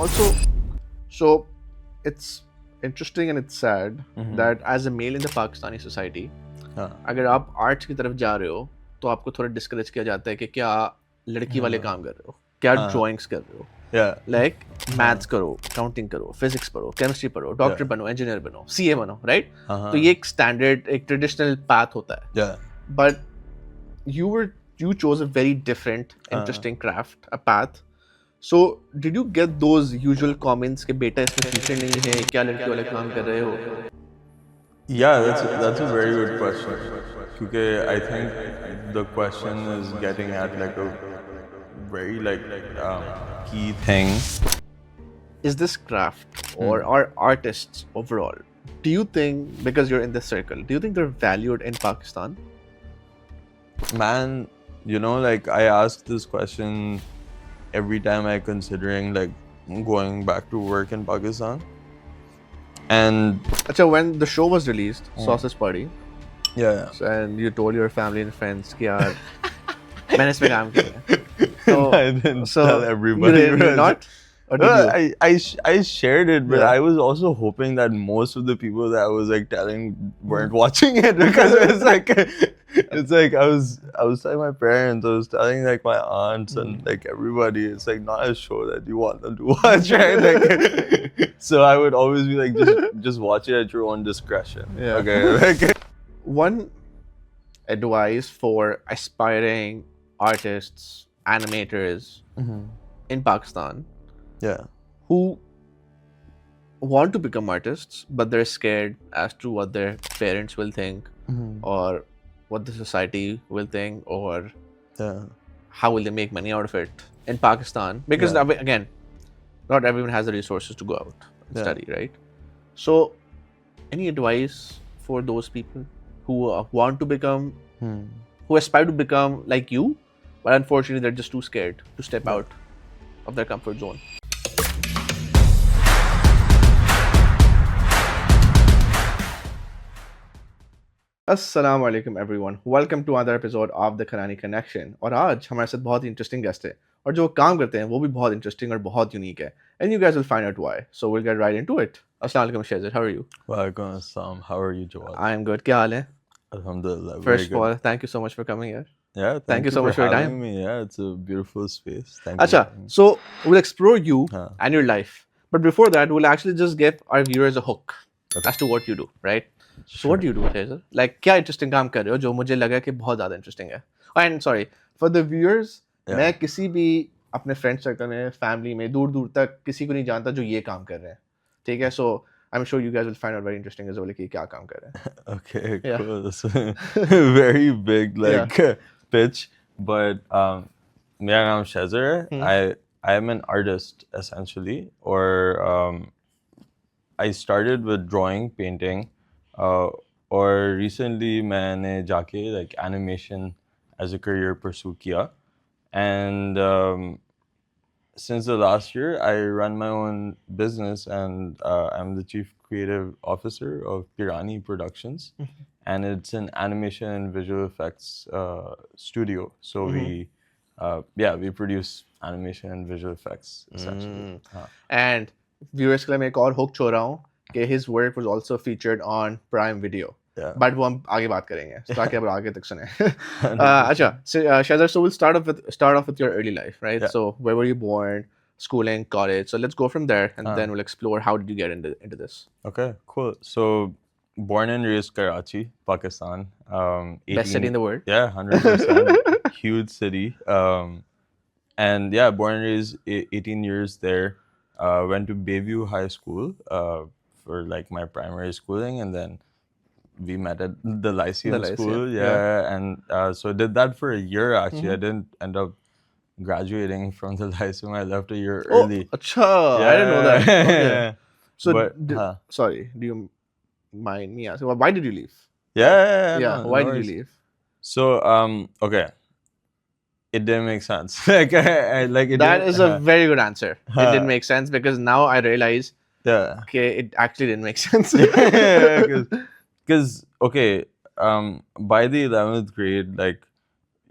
Also, so it's interesting and it's sad that as a male in the Pakistani society, अगर आप arts की तरफ जा रहे हो तो आपको थोड़ा डिस्करेज किया जाता है कि क्या लड़की वाले काम कर रहे हो, क्या ड्राइंग्स कर रहे हो, लाइक मैथ्स करो, काउंटिंग करो, फिजिक्स पढ़ो, केमिस्ट्री पढ़ो, डॉक्टर बनो, इंजीनियर बनो, सीए बनो, राइट? तो ये एक स्टैंडर्ड, एक ट्रेडिशनल पाथ होता है. But you chose a very different, interesting craft, a path. So, did you get those usual comments कि बेटा इसमें फ्यूचर नहीं है, क्या लड़की वाले काम कर रहे हो? Yeah, that's a very good question. Because I think the question is getting at like a very key thing. Is this craft or are artists overall, do you think, because you're in this circle, do you think they're valued in Pakistan? Man, like I ask this question every time I considering like going back to work in Pakistan. And Achha, when the show was released, Sausage Party, yeah. so, and you told your family and friends कि यार मैंने इसमें काम किया है. So, I didn't tell everybody. You did not? Or did you? I shared it, but I was also hoping that most of the people that I was like telling weren't watching it, because it's like I was telling my parents, I was telling like my aunts and like everybody. It's like not a show that you want them to watch, right? Like, so I would always be like, just watch it at your own discretion. Yeah. Okay. Like, one advice for aspiring artists, animators in Pakistan, who want to become artists but they're scared as to what their parents will think, or what the society will think, or how will they make money out of it in Pakistan, because again, not everyone has the resources to go out and study, right? So any advice for those people who want to become, who aspire to become like you, but unfortunately they're just too scared to step out of their comfort zone? Assalamu alaikum everyone. Welcome to another episode of the Khanani Connection. और आज हमारे साथ बहुत ही interesting guest है, और जो काम करते हैं वो भी बहुत इंटरेस्टिंग और बहुत यूनिक है. And you guys will find out why. So we'll get right into it. Assalamu alaikum Shehzar, how are you? Walaikum assalam. How are you, Jawad? I am good. क्या हाल है? Alhamdulillah. First of all, thank you so much for coming here. Yeah, thank you so much for your time. Me. Yeah, it's a beautiful space. Thank you. Acha, so we'll explore you and your life. But before that, we'll actually just give our viewers a hook as to what you do, right? So what do you do, Shehzar? Like, क्या interesting काम कर रहे हो जो मुझे लगा कि बहुत ज़्यादा interesting है? And sorry, for the viewers, मैं किसी भी अपने friend circle में, family में, दूर दूर तक किसी को नहीं जानता जो ये काम कर रहे हैं. ठीक है? So I'm sure you guys will find out very interesting as well कि क्या काम कर रहे हैं. Okay, cool. That's a very big pitch, but मेरा नाम Shehzar है. I am an artist essentially, or I started with drawing, painting, or recently मैंने जाके like animation as a career pursue किया, and since the last year I run my own business, and I'm the chief creative officer of Pirani Productions, and it's an animation and visual effects studio. So we produce animation and visual effects essentially. And viewers के लिए मैं एक और hook छोड़ रहा हूँ कि his work was also featured on Prime Video. But वो हम आगे बात करेंगे, ताकि आप आगे तक सुने. अच्छा, Shehzar, so we'll start off with your early life, right? So where were you born, schooling, college? So let's go from there, and then we'll explore how did you get into this. Okay, cool. So born and raised Karachi, Pakistan. Best city in the world. Yeah, 100%. Huge city. And yeah, born and raised 18 years there. Went to Bayview High School for like my primary schooling, and then we met at the Lyceum school. And so did that for a year actually. I didn't end up graduating from the Lyceum. I left a year early. Acha, I didn't know that. Okay. So sorry, do you mind me asking, why did you leave? Why did you leave? So okay, it didn't make sense. That is a very good answer. It didn't make sense, because now I realize okay, it actually didn't make sense. Because okay, by the 11th grade, like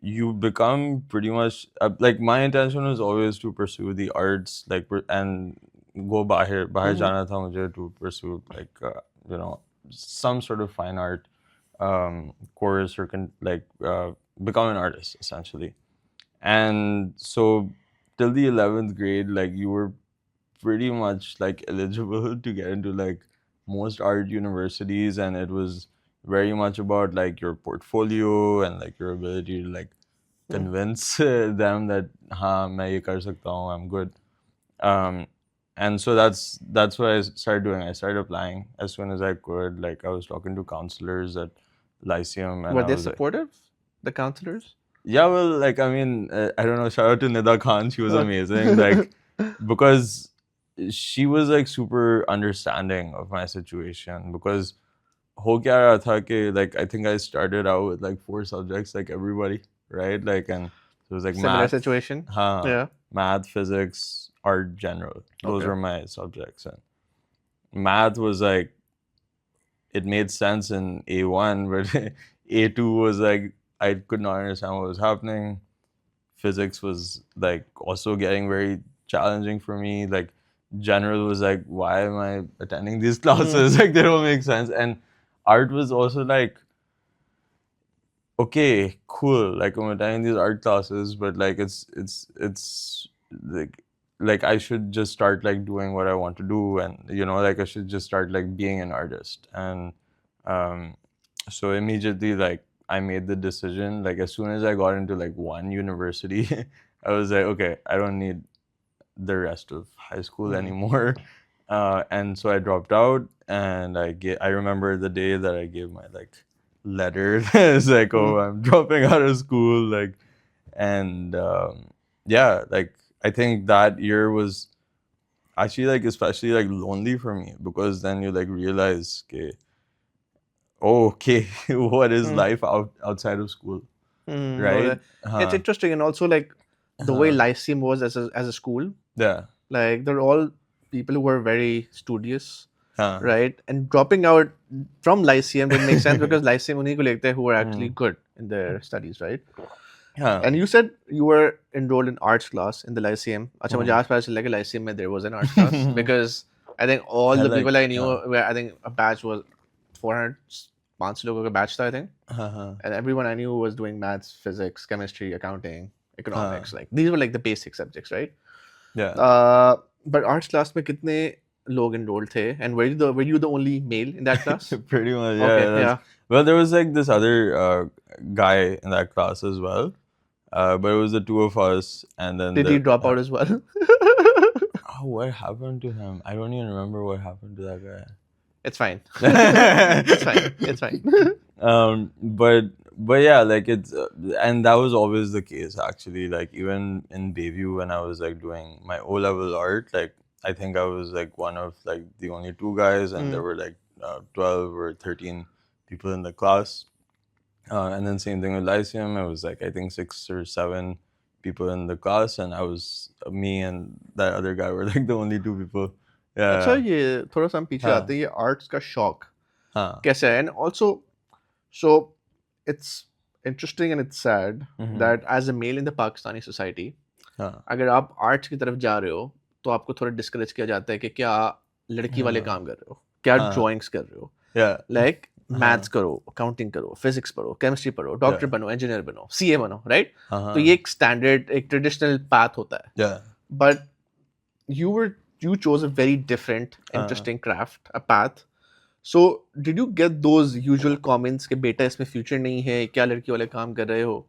you become pretty much like my intention was always to pursue the arts, like and go bahar jana tha mujhe to pursue like some sort of fine art course or become an artist essentially. And so till the 11th grade, like you were pretty much like eligible to get into like most art universities, and it was very much about like your portfolio and like your ability to like convince them that main ye kar sakta hu, I'm good. um and so that's what I started doing. I started applying as soon as I could. Like I was talking to counselors at Lyceum, and Were I they was like, supportive, the counselors? yeah, well, like, I mean, I don't know, shout out to Nida Khan, she was amazing. Like, because she was like super understanding of my situation, because ho kya raha tha ke, like, I think I started out with like 4 subjects like everybody, right? Like, and it was like Similar situation. Yeah. math, physics, art, general. Those Okay. were my subjects. And math was like, it made sense in A1, but A2 was like, I could not understand what was happening. Physics was like also getting very challenging for me. Like general was like, why am I attending these classes? Like they don't make sense. And art was also like, okay, cool. Like I'm attending these art classes, but like it's like I should just start like doing what I want to do, and like I should just start like being an artist. And um, so immediately like I made the decision. Like as soon as I got into like one university, I was like, okay, I don't need the rest of high school anymore. And so I dropped out, and I remember the day that I gave my like letter. It's like, oh, I'm dropping out of school. Like, and yeah, like I think that year was actually like especially like lonely for me, because then you like realize, okay, okay, what is life outside of school, right? It's interesting, and also like the way Lyceum was as a school. Yeah. Like they're all people who were very studious, right? And dropping out from Lyceum didn't make sense because Lyceum unhi ko lekhte hain who were actually good in their studies, right? And you said you were enrolled in arts class in the Lyceum. Acha, mujhe aaj pata chala कि Lyceum mein there was an arts class because I think all the people I knew were, I think a batch was 400, 500 लोगों का batch था, I think. And everyone I knew was doing maths, physics, chemistry, accounting, economics. Like these were like the basic subjects, right? Yeah. But arts class में कितने लोग enrolled थे? And were you the only male in that class? Pretty much, yeah. Okay, yeah. Well, there was like this other guy in that class as well, but it was the two of us, and then Did he drop out as well? Oh, what happened to him? I don't even remember what happened to that guy. It's fine. It's fine. It's fine. But yeah, like it's and that was always the case actually. Like even in Bayview, when I was like doing my O-level art, like I think I was like one of like the only 2 guys, and there were like 12 or 13 people in the class. And then same thing with Lyceum. It was like I think 6 or 7 people in the class, and I was me and that other guy were like the only 2 people. Yeah. अच्छा, ये थोड़ा सा हम पीछे आते हैं, ये arts का शौक कैसे है? And also, so it's interesting and it's sad that as a male in the Pakistani society, अगर आप आर्ट्स की तरफ जा रहे हो तो आपको थोड़ा डिस्करेज किया जाता है कि क्या लड़की वाले काम कर रहे हो, क्या ड्राइंग्स कर रहे हो, लाइक मैथ्स करो, अकाउंटिंग करो, फिजिक्स पढ़ो, केमिस्ट्री पढ़ो, डॉक्टर बनो, इंजीनियर बनो, सीए बनो, राइट? तो ये एक स्टैंडर्ड, एक ट्रेडिशनल पाथ होता है. But you chose a very different, interesting craft, a path. So, did you get those usual comments कि बेटा इसमें future नहीं है, क्या लड़की वाले काम कर रहे हो?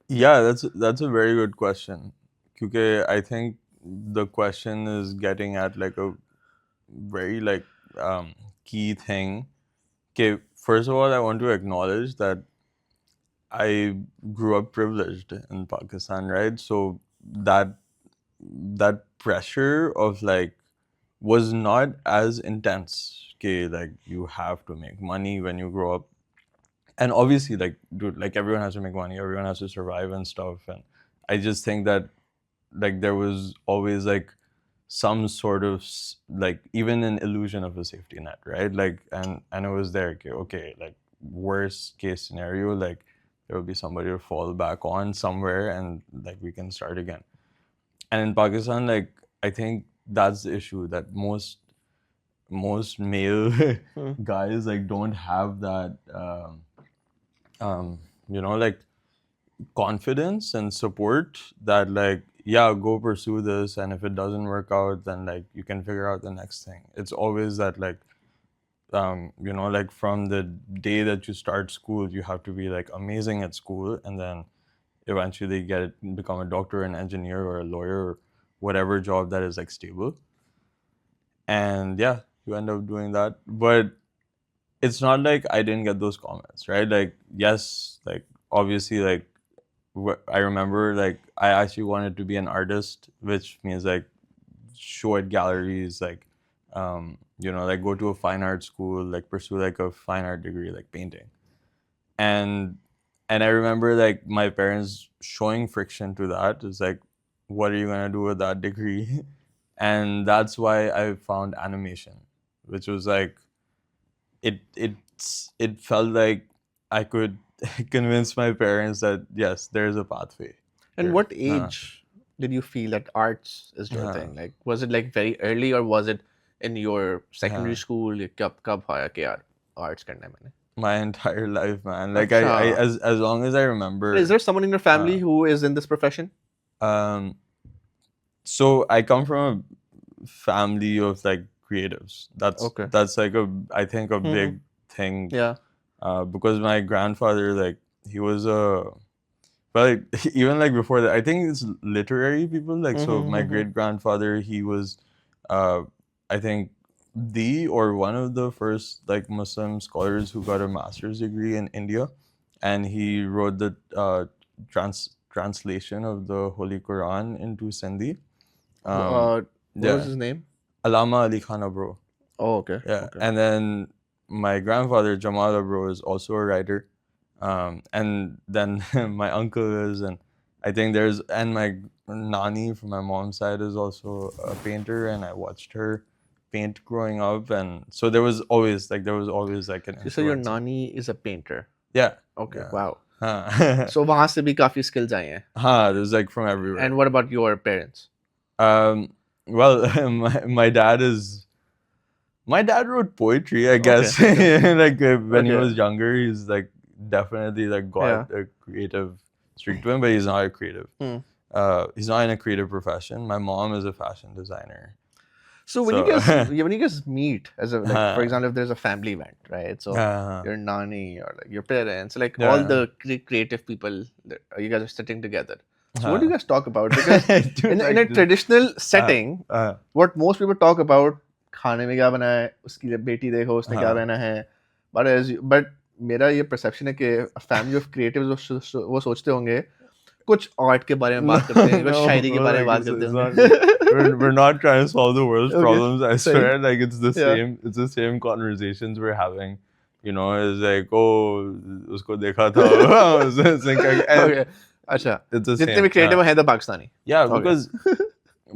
Yeah, that's a very good question. Because I think the question is getting at like a very like key thing. Okay, first of all, I want to acknowledge that I grew up privileged in Pakistan, right? So that pressure of like was not as intense. Okay, like you have to make money when you grow up, and obviously like dude, like everyone has to make money, everyone has to survive and stuff. And I just think that like there was always like some sort of like even an illusion of a safety net, right? Like and it was there, okay, like worst case scenario, like there will be somebody to fall back on somewhere, and like we can start again. And in Pakistan, like I think that's the issue, that most male guys like don't have that like confidence and support that like, yeah, go pursue this, and if it doesn't work out, then like you can figure out the next thing. It's always that like like from the day that you start school, you have to be like amazing at school, and then eventually become a doctor, an engineer, or a lawyer, or whatever job that is like stable. And yeah, you end up doing that. But it's not like I didn't get those comments, right? Like, yes, like obviously, like I remember like I actually wanted to be an artist, which means like show at galleries, like like go to a fine art school, like pursue like a fine art degree, like painting. And I remember like my parents showing friction to that. It's like, what are you gonna do with that degree? And that's why I found animation, which was like it felt like I could convince my parents that yes, there's a pathway. And here. what age did you feel that arts is your thing? Like, was it like very early, or was it in your secondary school? ये कब आया कि यार arts करना है मैंने? My entire life, man. Like I as long as I remember. Is there someone in your family who is in this profession? So I come from a family of like creatives. That's like I think a big thing. Yeah. Because my grandfather, like he was but even like before that, I think it's literary people. Like so, my great grandfather, he was, I think, one of the first like Muslim scholars who got a master's degree in India, and he wrote the translation of the Holy Quran into Sindhi. What was his name? Allama Ali Khan Abro. Oh, okay. Yeah, okay. And then my grandfather Jamal Abro is also a writer, and then my uncle is, and I think my nani from my mom's side is also a painter, and I watched her paint growing up, and so there was always like an influence. So your nani is a painter. Yeah. Okay. Yeah. Wow. So वहाँ से भी काफी skills आए हैं. There's like from everywhere. And what about your parents? Well, my dad wrote poetry, I guess. Okay. Like when he was younger, he's like definitely like got a creative streak to him, but he's not a creative. He's not in a creative profession. My mom is a fashion designer. So when you guys meet as a like, for example, if there's a family event, right? So your nani or like your parents, like all the creative people, you guys are sitting together. So what do you guys talk about? Because in a traditional setting, what most people talk about, खाने में क्या बना है, उसकी बेटी देखो उसने क्या पहना है, but मेरा ये perception है कि a family of creatives वो सोचते होंगे कुछ art के बारे में बात करते हैं, कुछ शायरी के बारे में बात करते होंगे. We're not trying to solve the world's problems. I swear, like it's the same conversations we're having. You know, it's like, oh, उसको देखा था. Okay. अच्छा, जितने भी creative हैं the Pakistani. Yeah,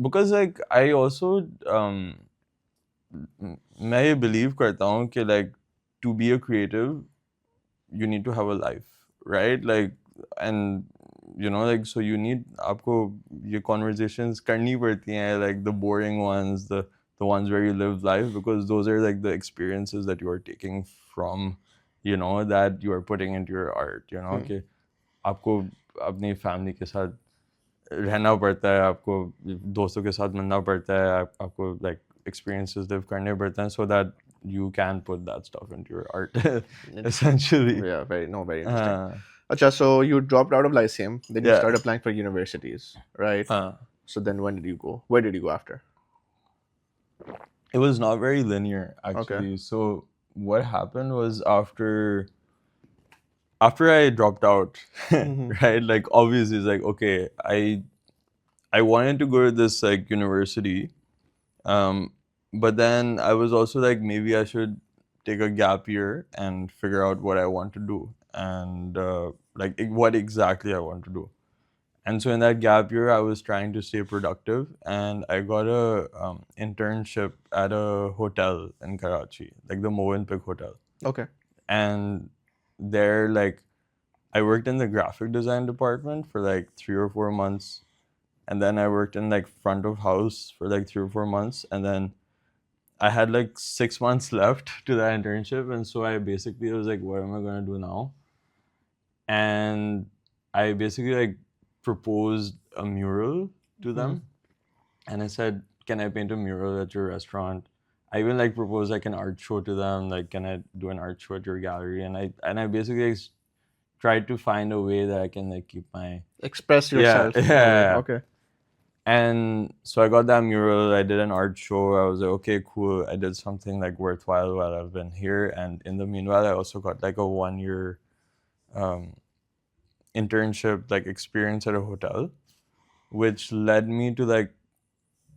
because like I also मैं ये believe करता हूँ कि like to be a creative, you need to have a life, right? Like, and you know, like so you need आपको ये conversations करनी पड़ती हैं, like the boring ones, the ones where you live life, because those are like the experiences that you are taking from, you know, that you are putting into your art. You know, कि आपको अपनी family के साथ रहना पड़ता है, आपको दोस्तों के साथ मिलना पड़ता है, आपको like experiences live करने पड़ते हैं, so that you can put that stuff into your art. Essentially. Yeah, very interesting. Acha, so you dropped out of Lyceum, then you started applying for universities, right? So then when did you go? Where did you go after? It was not very linear, actually. Okay. So what happened was after I dropped out, right? Like obviously it's like, okay, I wanted to go to this like university, but then I was also like, maybe I should take a gap year and figure out what I want to do and like what exactly I want to do. And so in that gap year, I was trying to stay productive, and I got a internship at a hotel in Karachi, like the Movenpick Hotel. Okay. And there, like, I worked in the graphic design department for like 3 or 4 months, and then I worked in like front of house for like 3 or 4 months, and then I had like 6 months left to that internship, and so I basically was like, what am I gonna do now? And I basically like proposed a mural to them, and I said, can I paint a mural at your restaurant? I even like proposed like an art show to them, like, can I do an art show at your gallery? And I basically like, tried to find a way that I can like keep my express yourself. yeah. Okay. And so I got that mural. I did an art show. I was like, okay, cool. I did something like worthwhile while I've been here. And in the meanwhile, I also got like a 1-year internship like experience at a hotel, which led me to like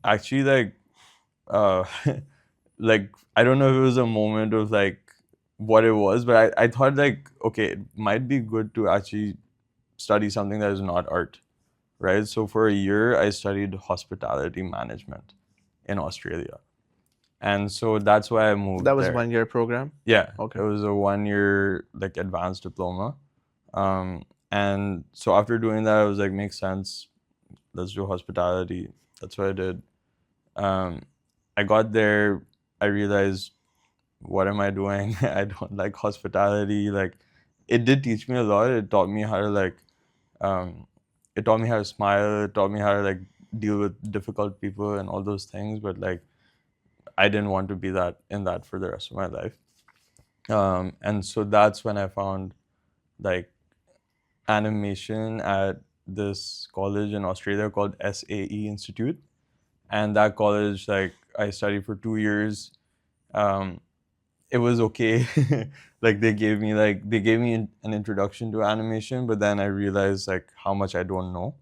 actually like like I don't know if it was a moment of like what it was, but I thought like, okay, it might be good to actually study something that is not art, right? So for a year I studied hospitality management in Australia, and so that's why I moved That was there. 1-year program? Yeah. Okay. It was a 1-year like advanced diploma. And so after doing that, I was like, makes sense, let's do hospitality. That's what I did. I got there, I realized, what am I doing? I don't like hospitality. Like, it did teach me a lot. It taught me how to like it taught me how to smile, it taught me how to like deal with difficult people and all those things, but like I didn't want to be in that for the rest of my life. And so that's when I found like animation at this college in Australia called SAE Institute. And that college, like, I studied for 2 years. It was okay. Like they gave me an introduction to animation, but then I realized like how much I don't know.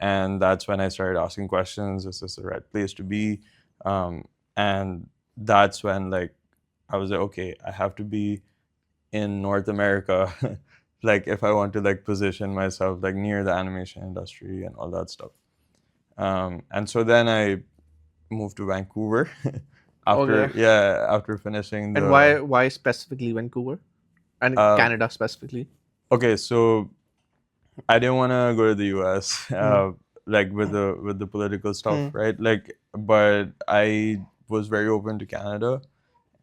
And that's when I started asking questions. Is this the right place to be? And that's when like I was like, okay, I have to be in North America, like if I want to like position myself like near the animation industry and all that stuff. And so then I moved to Vancouver after finishing the. And why specifically Vancouver? And Canada specifically? Okay, so I didn't want to go to the US, like with the political stuff, right? Like, but I was very open to Canada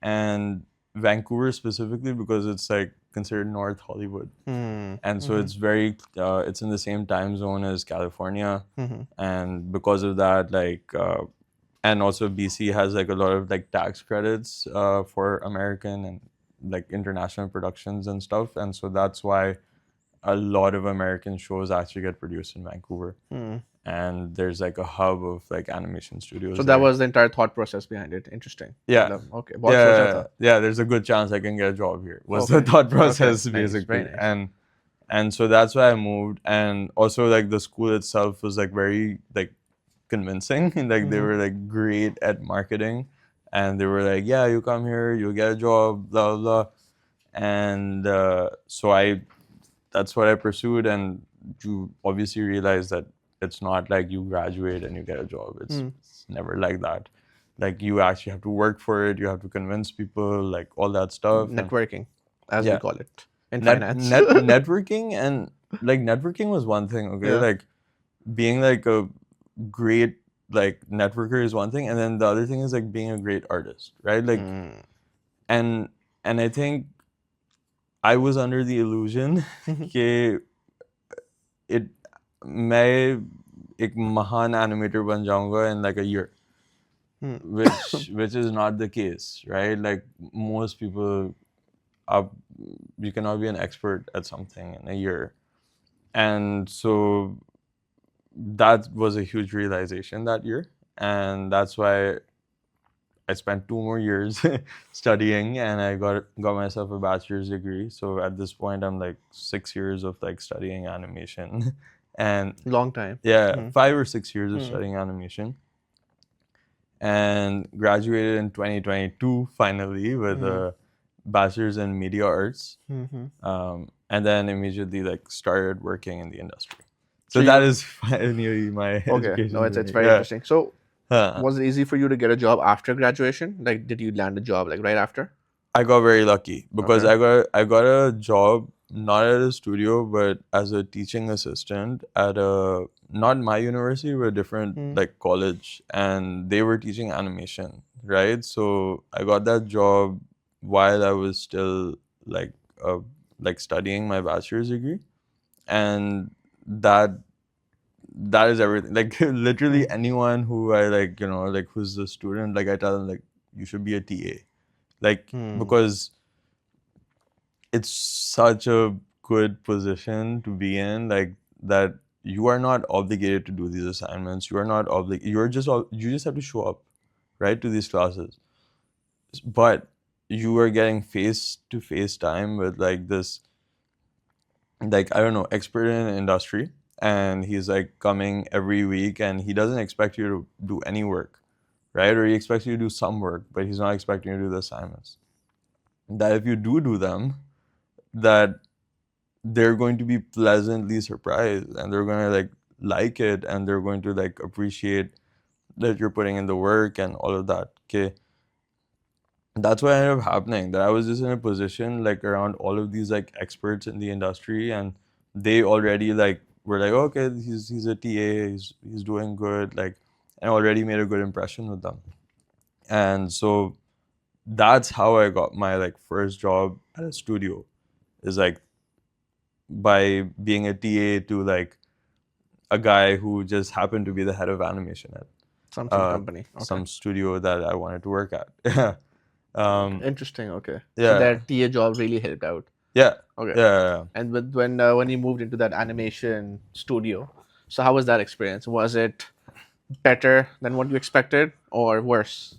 and Vancouver specifically because it's like considered North Hollywood, and so it's very it's in the same time zone as California, and because of that, like, and also BC has like a lot of like tax credits for American and like international productions and stuff, and so that's why a lot of American shows actually get produced in Vancouver. And there's like a hub of like animation studios. So that was the entire thought process behind it. Interesting. Yeah. Okay. Yeah, there's a good chance I can get a job here. Was the thought process basically. Nice. And so that's why I moved. And also like the school itself was like very like convincing. Like they were like great at marketing. And they were like, yeah, you come here, you'll get a job, blah, blah, blah. And so that's what I pursued. And you obviously realize that it's not like you graduate and you get a job. It's never like that. Like you actually have to work for it. You have to convince people, like all that stuff. Networking, as we call it in finance. Networking and like networking was one thing. Okay, like being like a great like networker is one thing, and then the other thing is like being a great artist, right? Like, and I think I was under the illusion that मैं एक महान animator बन जाऊंगा in like a year, which is not the case, right? Like most people, you cannot be an expert at something in a year, and so that was a huge realization that year, and that's why I spent 2 more years studying, and I got myself a bachelor's degree. So at this point, I'm like 6 years of like studying animation. And long time. Yeah, 5 or 6 years of studying animation, and graduated in 2022 finally with a bachelor's in media arts, and then immediately like started working in the industry. So that is finally my education. No, it's very interesting. So was it easy for you to get a job after graduation? Like, did you land a job like right after? I got very lucky because I got a job not at a studio, but as a teaching assistant at a, not my university, but a different like college, and they were teaching animation, right? So I got that job while I was still like studying my bachelor's degree, and that is everything. Like literally anyone who I like, like who's a student, like I tell them like you should be a TA, like because it's such a good position to be in, like that you are not obligated to do these assignments. You are not you just have to show up, right, to these classes. But you are getting face to face time with like this, like I don't know, expert in an industry, and he's like coming every week, and he doesn't expect you to do any work, right? Or he expects you to do some work, but he's not expecting you to do the assignments. That if you do them, that they're going to be pleasantly surprised, and they're going to like it, and they're going to like appreciate that you're putting in the work and all of that. Okay, that's what ended up happening, that I was just in a position like around all of these like experts in the industry, and they already like were like, okay, he's a TA, he's doing good, like, and already made a good impression with them. And so that's how I got my like first job at a studio, is like by being a TA to like a guy who just happened to be the head of animation at some company, some studio that I wanted to work at. Interesting. Okay. Yeah. So that TA job really helped out. Yeah. Okay. Yeah. And when you moved into that animation studio, so how was that experience? Was it better than what you expected or worse?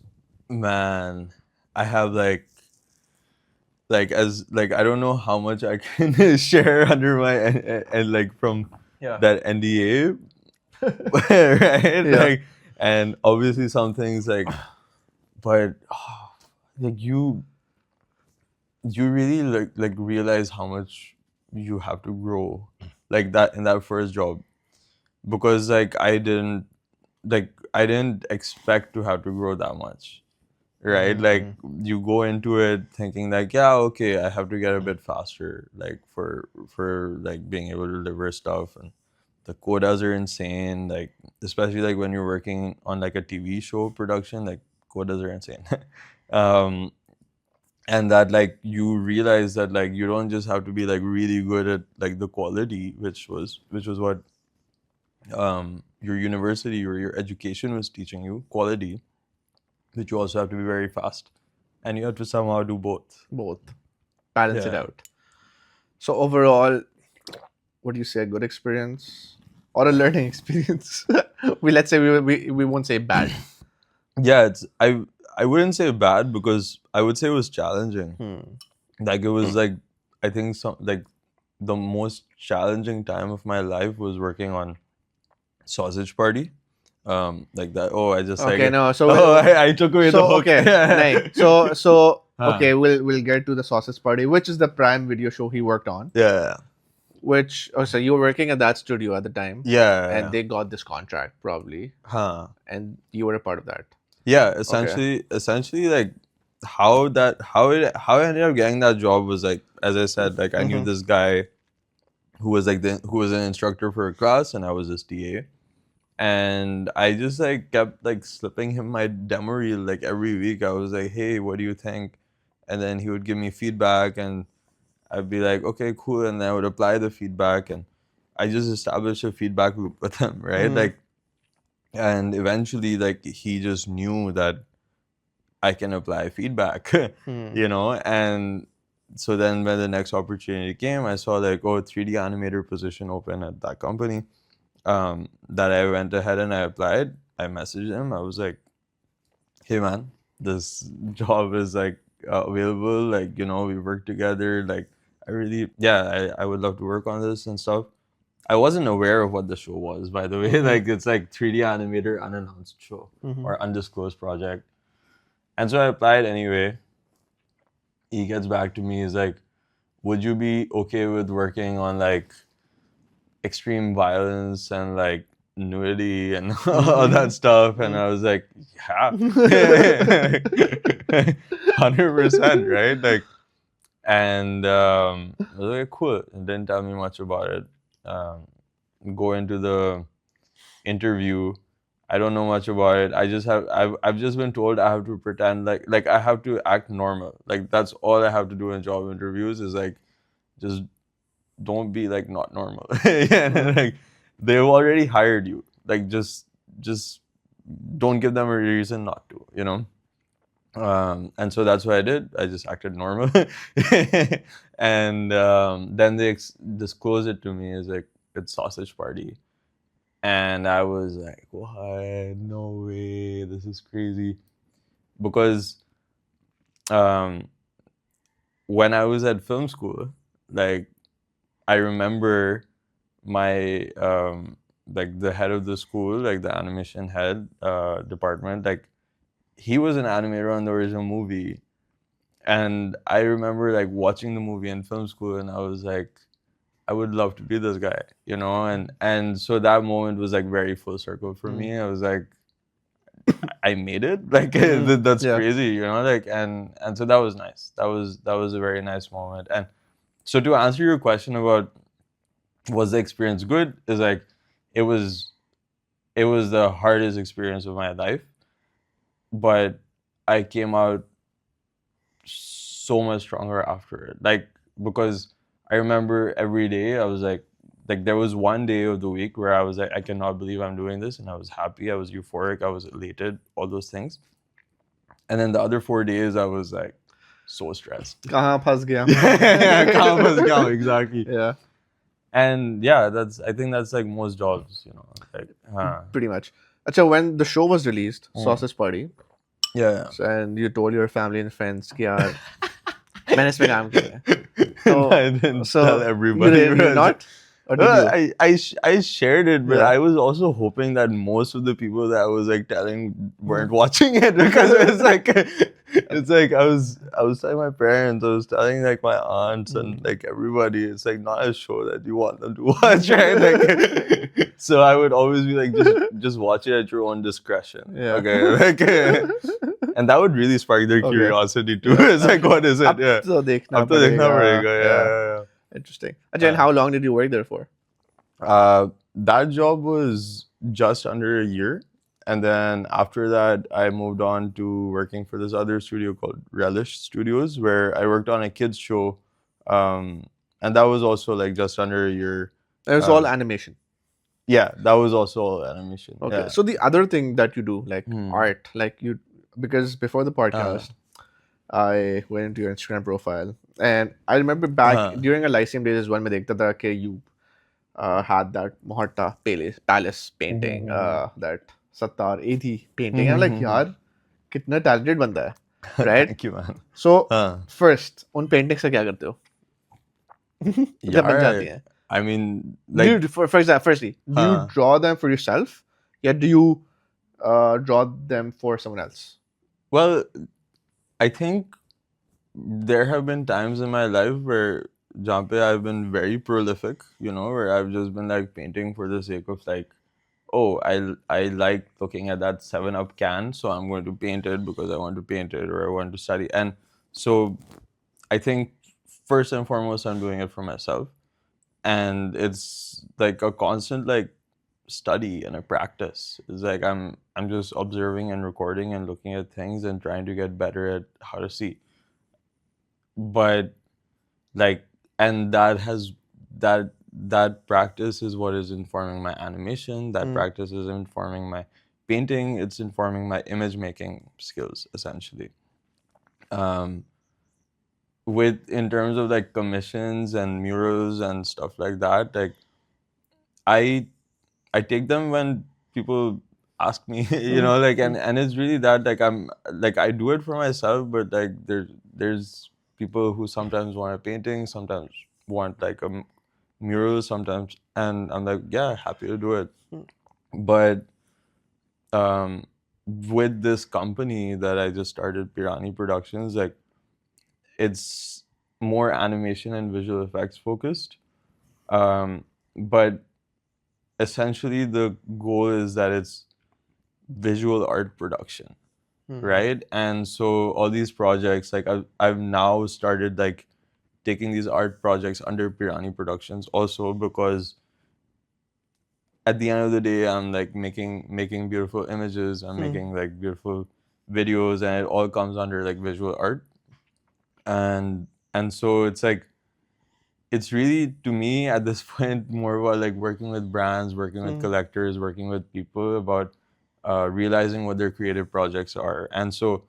Man, I have like as like I don't know how much I can share under my and like from that NDA, right? Yeah. Like, and obviously some things like, but like you really like realize how much you have to grow, like that in that first job, because like I didn't expect to have to grow that much, right? Like you go into it thinking like, yeah, okay, I have to get a bit faster, like for like being able to deliver stuff, and the quotas are insane, like especially like when you're working on like a TV show production, like quotas are insane. And that like you realize that like you don't just have to be like really good at like the quality, which was what your university or your education was teaching you, quality, but you also have to be very fast, and you have to somehow do both. Balance it out. So overall, what do you say, a good experience or a learning experience? Let's say we won't say bad. Yeah, it's I wouldn't say bad, because I would say it was challenging. Like it was like, I think some like the most challenging time of my life was working on Sausage Party. Like that. Oh, I just okay, like, no. So I took away the hook. Okay, nice. So okay, we'll get to the Sausage Party, which is the Prime Video show he worked on. Yeah. So you were working at that studio at the time. Yeah. And they got this contract probably. And you were a part of that. Yeah, essentially like how I ended up getting that job was like, as I said, like I knew this guy who was an instructor for a class, and I was his TA. And I just like kept like slipping him my demo reel like every week. I was like, hey, what do you think? And then he would give me feedback, and I'd be like, okay, cool. And then I would apply the feedback, and I just established a feedback loop with him, right? Like, and eventually like he just knew that I can apply feedback, and so then when the next opportunity came, I saw like, 3D animator position open at that company. That I went ahead and I applied. I messaged him. I was like, hey man, this job is like available. Like, we work together. Like, I would love to work on this and stuff. I wasn't aware of what the show was, by the way. Like, it's like 3D animator unannounced show or undisclosed project. And so I applied anyway. He gets back to me. He's like, would you be okay with working on like extreme violence and like nudity and all that stuff? And I was like, yeah, 100%, right? Like, And I was like, cool. It didn't tell me much about it. Go into the interview. I don't know much about it. I've just been told I have to pretend like I have to act normal. Like that's all I have to do in job interviews is like just don't be like not normal. Yeah, like they've already hired you. Like just don't give them a reason not to, you know? And so that's what I did. I just acted normal. And then they disclosed it to me as like it's sausage party. And I was like, what? No way. This is crazy. Because when I was at film school, like I remember my like the head of the school, like the animation head department, like he was an animator on the original movie. And I remember like watching the movie in film school and I was like, I would love to be this guy, you know? And so that moment was like very full circle for me. I was like, I made it. Like that's crazy, you know? Like and so that was nice. That was a very nice moment. And so to answer your question about was the experience good, is like it was the hardest experience of my life. But I came out so much stronger after it. Like because I remember every day I was like there was one day of the week where I was like, I cannot believe I'm doing this, and I was happy, I was euphoric, I was elated, all those things. And then the other 4 days I was like so stressed. Kahan phas gaya? Kahan phas gaya, exactly. Yeah. And yeah, I think that's like most jobs, you know. Like, pretty much. Achha, when the show was released, Sausage Party, yeah. and you told your family and friends कि यार मैंने इसमें काम किया है. So, I didn't tell everybody. You did not? Or did you? I shared it, but I was also hoping that most of the people that I was like telling weren't watching it, because it's like I was telling my parents, I was telling like my aunts and like everybody. It's like not a show that you want them to watch, right? Like, so I would always be like, just watch it at your own discretion. Yeah. Okay. Like, and that would really spark their curiosity too. It's like, what is it? Ab to dekhna padega. Yeah. Interesting. Ajay, and how long did you work there for? That job was just under a year. And then after that, I moved on to working for this other studio called Relish Studios, where I worked on a kids show. And that was also like just under a year. It was all animation. Yeah, that was also all animation. Okay. Yeah. So the other thing that you do, like art, like you, because before the podcast, I went into your Instagram profile, and I remember back during a Lyceum days, one mein dekhta tha कि you had that Mohata Palace painting, that Sattar Ethi painting. I'm like, yaar, kitna talented banda hai, right? Thank you, man. So first, उन paintings से क्या करते हो? जब बन जाती हैं. I mean, like, do you, for example, firstly, do you draw them for yourself, or do you draw them for someone else? Well, I think there have been times in my life where I've been very prolific, you know, where I've just been like painting for the sake of like, oh, I like looking at that 7-Up can, so I'm going to paint it because I want to paint it or I want to study. And so I think first and foremost, I'm doing it for myself. And it's like a constant like study and a practice. It's like I'm just observing and recording and looking at things and trying to get better at how to see. But like, and that practice is what is informing my animation. That practice is informing my painting. It's informing my image making skills, essentially. In terms of like commissions and murals and stuff like that, like I take them when people ask me, you know, like, and it's really that like I'm like I do it for myself, but like there's people who sometimes want a painting, sometimes want like a mural, sometimes, and I'm like, yeah, happy to do it. But with this company that I just started, Pirani Productions, like it's more animation and visual effects focused. But essentially the goal is that it's visual art production, right? And so all these projects, like I've now started like taking these art projects under Pirani Productions also because at the end of the day, I'm like making beautiful images. I'm making like beautiful videos, and it all comes under like visual art. And so it's like, it's really, to me at this point, more about like working with brands, working with collectors, working with people about realizing what their creative projects are. And so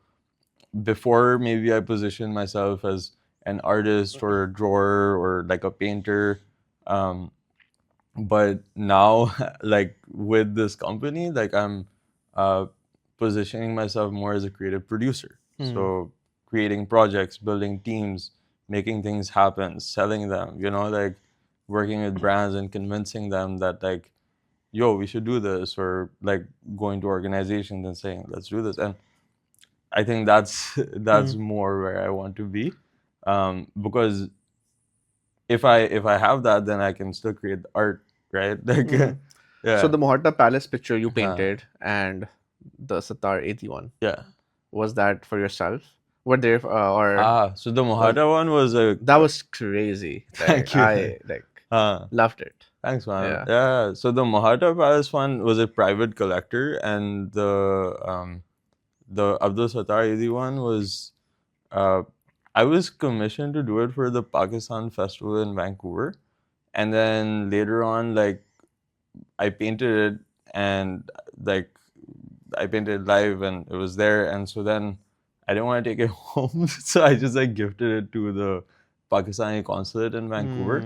before, maybe I positioned myself as an artist or a drawer or like a painter. But now, like with this company, like I'm positioning myself more as a creative producer. So creating projects, building teams, making things happen, selling them, like working with brands and convincing them that like, yo, we should do this, or like going to organizations and saying, let's do this. And I think that's more where I want to be, because if I have that, then I can still create the art, right? Like, yeah. So the Mohata Palace picture you painted and the Sitar E21, was that for yourself? Were there so the Mohata one was that was crazy. Thank you. I loved it. Thanks, man. Yeah. So the Mohata Palace one was a private collector, and the Abdul Sattar Eidi one was, I was commissioned to do it for the Pakistan Festival in Vancouver, and then later on, like, I painted it, and like I painted live, and it was there, and so then I didn't want to take it home, so I just like gifted it to the Pakistani consulate in Vancouver,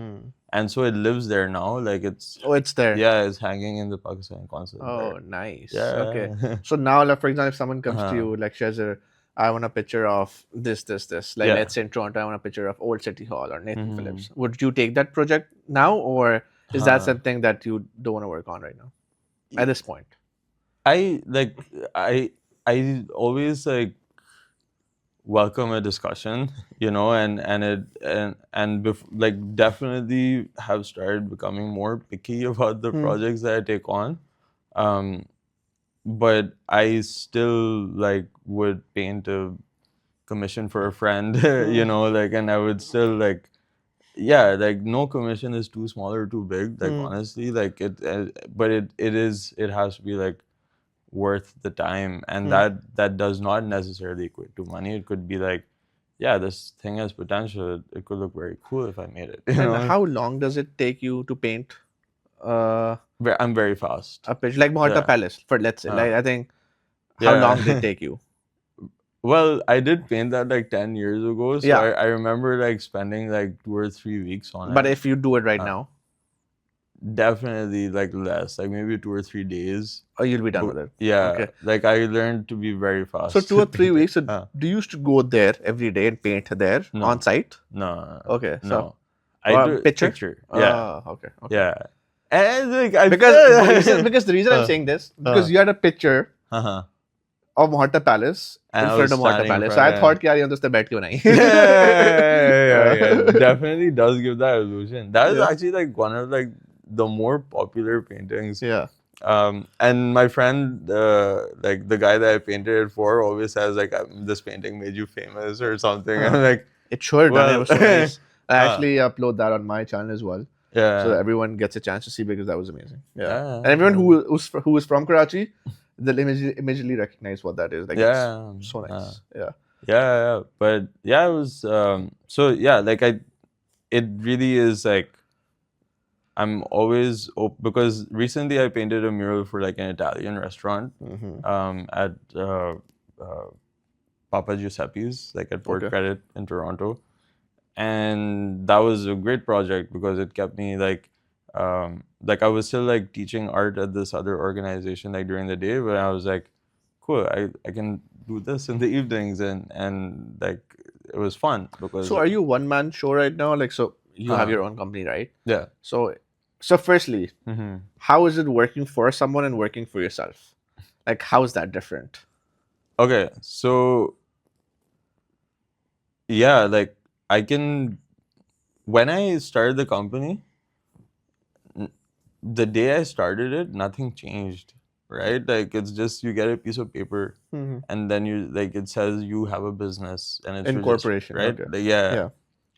and so it lives there now. Like it's there. Yeah, it's hanging in the Pakistani consulate. Oh, there. nice. Yeah. Okay. So now, like, for example, if someone comes to you like, Shehzar, I want a picture of this. Like, let's say in Toronto, I want a picture of Old City Hall or Nathan Phillips. Would you take that project now, or is that something that you don't want to work on right now at this point? I always like welcome a discussion, like definitely have started becoming more picky about the projects that I take on. But I still like would paint a commission for a friend, like, and I would still like, yeah, like no commission is too small or too big, like honestly, like but it has to be like worth the time, and that does not necessarily equate to money. It could be like, yeah, this thing has potential. It could look very cool if I made it. And how long does it take you to paint? I'm very fast. A picture like Mohata Palace, for let's say, like I think, how long did it take you? Well, I did paint that like 10 years ago, so I remember like spending like 2 or 3 weeks on it. But if you do it right now, definitely like less, like maybe 2 or 3 days. Oh, you'll be done with it. Yeah. Okay. Like I learned to be very fast. So 2 or 3 weeks. So do you used to go there every day and paint there on site? No. Okay. So no. I do picture. Yeah. Okay. Yeah. And like because the reason I'm saying this, because you had a picture of Mohata Palace in front of Mohata Palace. So I thought, yaar, this बैठ क्यों नहीं? Yeah. Definitely does give that illusion. That is actually like one of like the more popular paintings. Yeah. And my friend, like the guy that I painted it for, always says like, this painting made you famous or something. And like, it sure done. It was so nice. I actually upload that on my channel as well. Yeah. So that everyone gets a chance to see, because that was amazing. Yeah. And everyone who is from Karachi, they'll immediately recognize what that is. Like, it's so nice. Yeah. But yeah, it was so yeah, like it really is like, I'm always because recently I painted a mural for like an Italian restaurant at Papa Giuseppe's, like at Port Credit in Toronto. And that was a great project because it kept me like I was still like teaching art at this other organization like during the day, but I was like, cool, I can do this in the evenings, and like it was fun because. So are you one man show right now? Like, so you have your own company, right? Yeah. So firstly, how is it working for someone and working for yourself? Like, how is that different? Okay, so yeah, like when I started the company, the day I started it, nothing changed, right? Like, it's just you get a piece of paper and then you like, it says you have a business and it's incorporation, right? Okay. Like, yeah.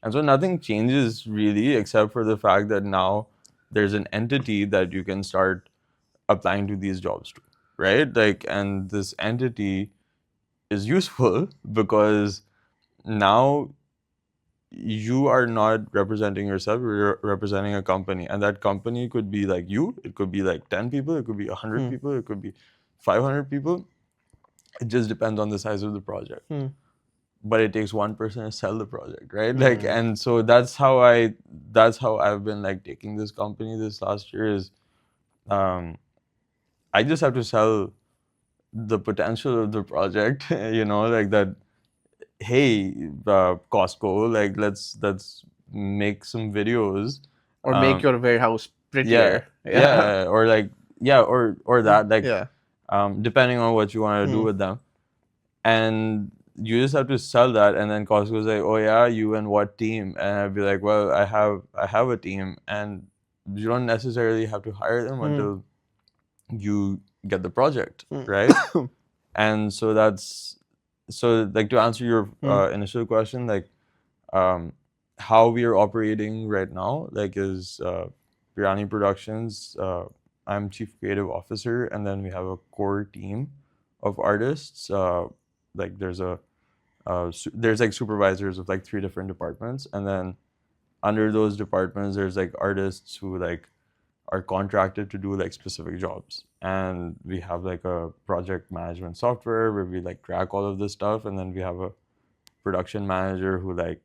And so nothing changes really, except for the fact that now there's an entity that you can start applying to these jobs to, right? Like, and this entity is useful because now you are not representing yourself, you're representing a company, and that company could be like you, it could be like 10 people, it could be 100 people, it could be 500 people. It just depends on the size of the project. But it takes one person to sell the project, right? Like, and so that's how I've been like taking this company this last year is I just have to sell the potential of the project, like that, hey, Costco, like let's make some videos. Or make your warehouse Yeah, prettier. or like, or that, like, Yeah. depending on what you want to do with them. And you just have to sell that, and then Costco's like, oh yeah, you and what team? And I'd be like, well, I have a team, and you don't necessarily have to hire them until you get the project, right? And so like, to answer your initial question, like, how we are operating right now, like, is Pirani Productions. I'm Chief Creative Officer, and then we have a core team of artists. Like, there's like supervisors of like 3 different departments, and then under those departments, there's like artists who like are contracted to do like specific jobs, and we have like a project management software where we like track all of this stuff, and then we have a production manager who like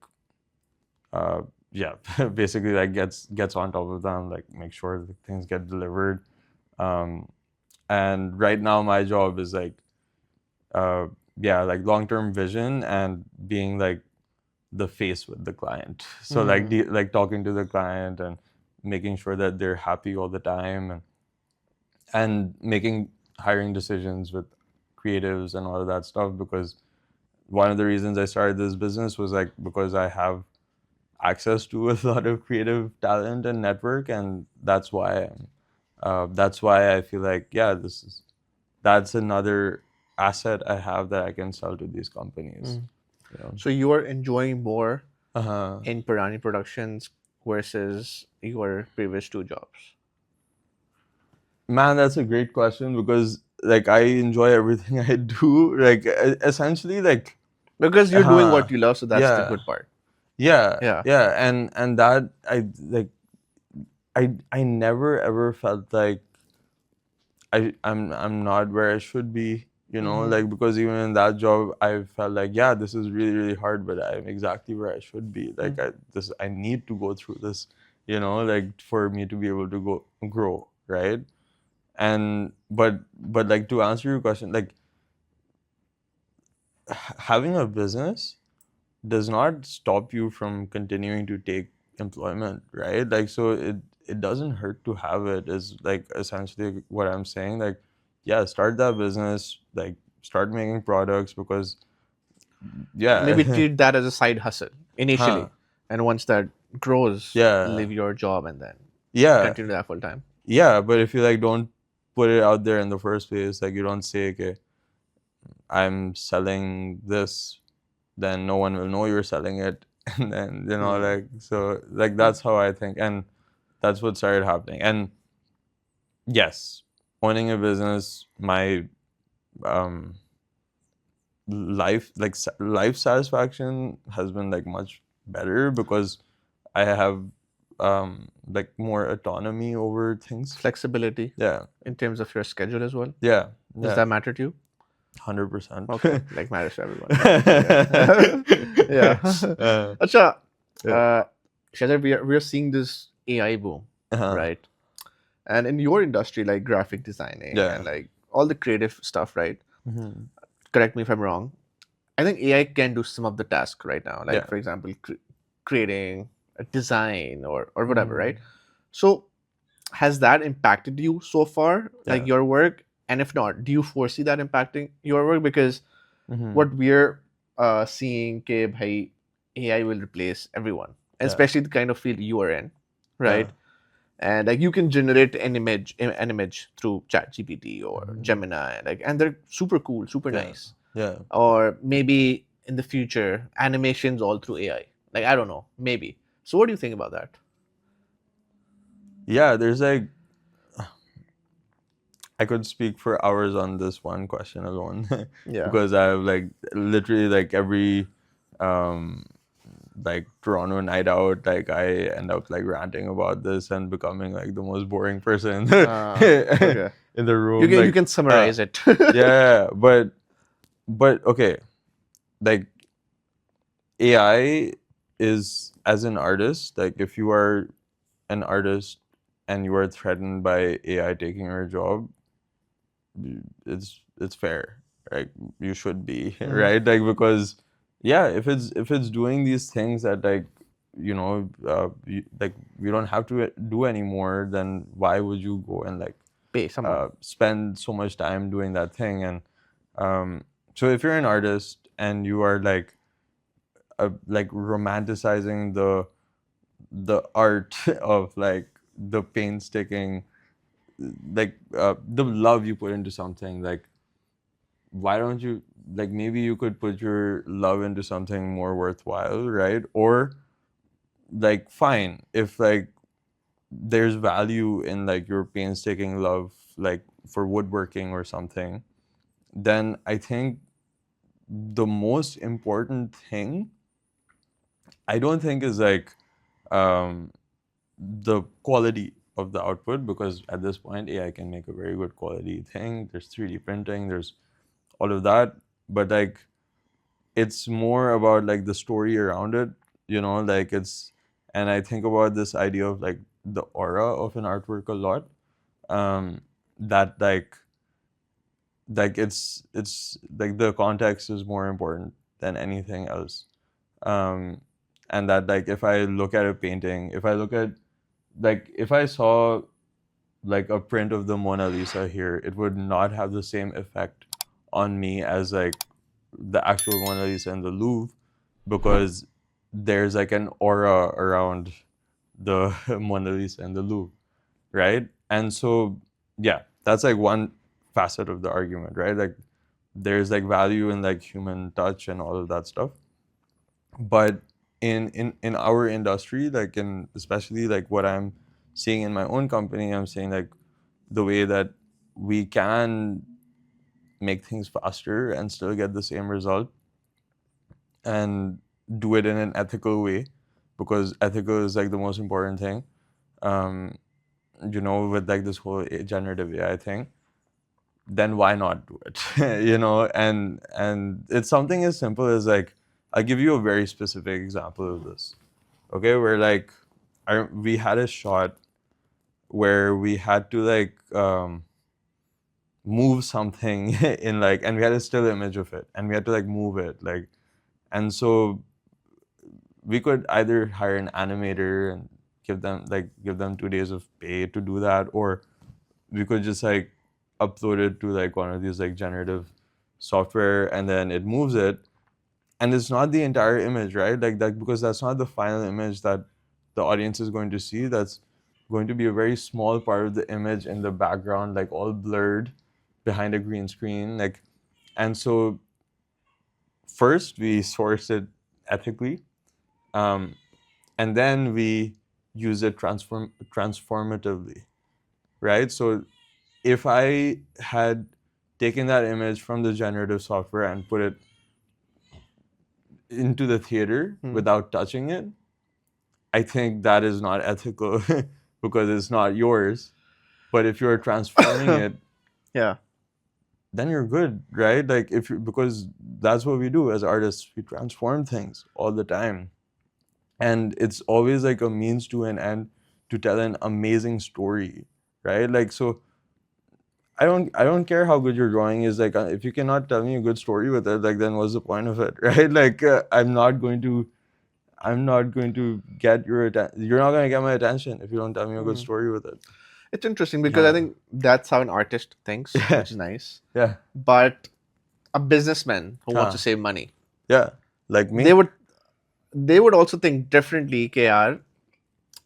basically like gets on top of them, like make sure that things get delivered. And right now my job is like like long-term vision and being like the face with the client. So like like talking to the client and making sure that they're happy all the time, and making hiring decisions with creatives and all of that stuff, because one of the reasons I started this business was like because I have access to a lot of creative talent and network, and that's why I feel like that's another asset I have that I can sell to these companies. So you are enjoying more in Pirani Productions versus your previous 2 jobs? Man, that's a great question, because like I enjoy everything I do. Like, essentially, like, Because you're doing what you love, so that's the yeah, good part. yeah, Yeah. and that I never ever felt like I'm not where I should be, like, because even in that job I felt like, yeah, this is really, really hard, but I'm exactly where I should be. Like, I need to go through this, like, for me to be able to grow, right? And but like, to answer your question, like, having a business does not stop you from continuing to take employment, right? Like, so it doesn't hurt to have it, is like essentially what I'm saying. Like, yeah, start that business, like start making products, because Maybe treat that as a side hustle initially, huh, and once that grows, yeah, leave your job and then yeah, continue that full time. yeah. But if you like don't put it out there in the first place, like you don't say, okay, I'm selling this, then no one will know you're selling it. And then, like, so like that's how I think, and that's what started happening. And yes, owning a business, my life satisfaction has been like much better, because I have like more autonomy over things. Flexibility. Yeah. In terms of your schedule as well. Yeah. Does that matter to you? 100%. Okay, like matters to everyone. Yeah. Acha, Shehzar, we are seeing this AI boom, right? And in your industry, like graphic designing and like all the creative stuff, right? Correct me if I'm wrong. I think AI can do some of the tasks right now, like for example, creating a design or whatever, right? So has that impacted you so far, like your work? And if not, do you foresee that impacting your work? Because what we're seeing, ke bhai, AI will replace everyone, especially the kind of field you are in, right? And like you can generate an image through ChatGPT or Gemini, like, and they're super cool, super nice. Yeah. Or maybe in the future, animations all through AI. Like, I don't know, maybe. So what do you think about that? Yeah, there's like, I could speak for hours on this one question alone Yeah. because I have like literally like every like Toronto night out, like I end up like ranting about this and becoming like the most boring person Okay. in the You room. can Like, summarize it. yeah, but okay, like AI is, as an artist, like if you are an artist and you are threatened by AI taking your job, it's fair, right? You should be right, like, because yeah, if it's doing these things that like like we don't have to do anymore, then why would you go and like Pay someone. spend so much time doing that thing? And so if you're an artist and you are like romanticizing the art of like the painstaking, like the love you put into something, like why don't you, like, maybe you could put your love into something more worthwhile, right? Or like, fine, if like there's value in like your painstaking love, like for woodworking or something, then I think the most important thing, I don't think is like um the quality of the output, because at this point AI can make a very good quality thing. There's 3D printing, there's all of that, but like it's more about like the story around it, like it's, and I think about this idea of like the aura of an artwork a lot, that like it's like the context is more important than anything else. um and that like if I look at a painting, if I look at, like, if I saw like a print of the Mona Lisa here, it would not have the same effect on me as like the actual Mona Lisa in the Louvre, because there's like an aura around the Mona Lisa in the Louvre, right? And so, yeah, that's like one facet of the argument, right? Like there's like value in like human touch and all of that stuff. But in our industry, like in especially like what I'm seeing in my own company, I'm saying like the way that we can make things faster and still get the same result and do it in an ethical way, because ethical is like the most important thing, um, with like this whole generative AI thing, then why not do it? And it's something as simple as like, I'll give you a very specific example of this. Okay, where like we had a shot where we had to like move something in like, and we had a still image of it and we had to like move it, like, and so we could either hire an animator and give them 2 days of pay to do that, or we could just like upload it to like one of these like generative software and then it moves it, and it's not the entire image, right? Like that, because that's not the final image that the audience is going to see. That's going to be a very small part of the image in the background, like all blurred behind a green screen, like. And so first we source it ethically, um, and then we use it transformatively, right? So if I had taken that image from the generative software and put it into the theater without touching it, I think that is not ethical because it's not yours. But if you're transforming it, Yeah. then you're good, right? Like because that's what we do as artists. We transform things all the time. And it's always like a means to an end to tell an amazing story, right? Like, so I don't care how good your drawing is. Like, if you cannot tell me a good story with it, like, then what's the point of it, right? Like, I'm not going to get your attention. You're not going to get my attention if you don't tell me a good story with it. It's interesting because I think that's how an artist thinks, which is nice. Yeah. But a businessman who wants to save money, yeah, like me, they would also think differently, KR.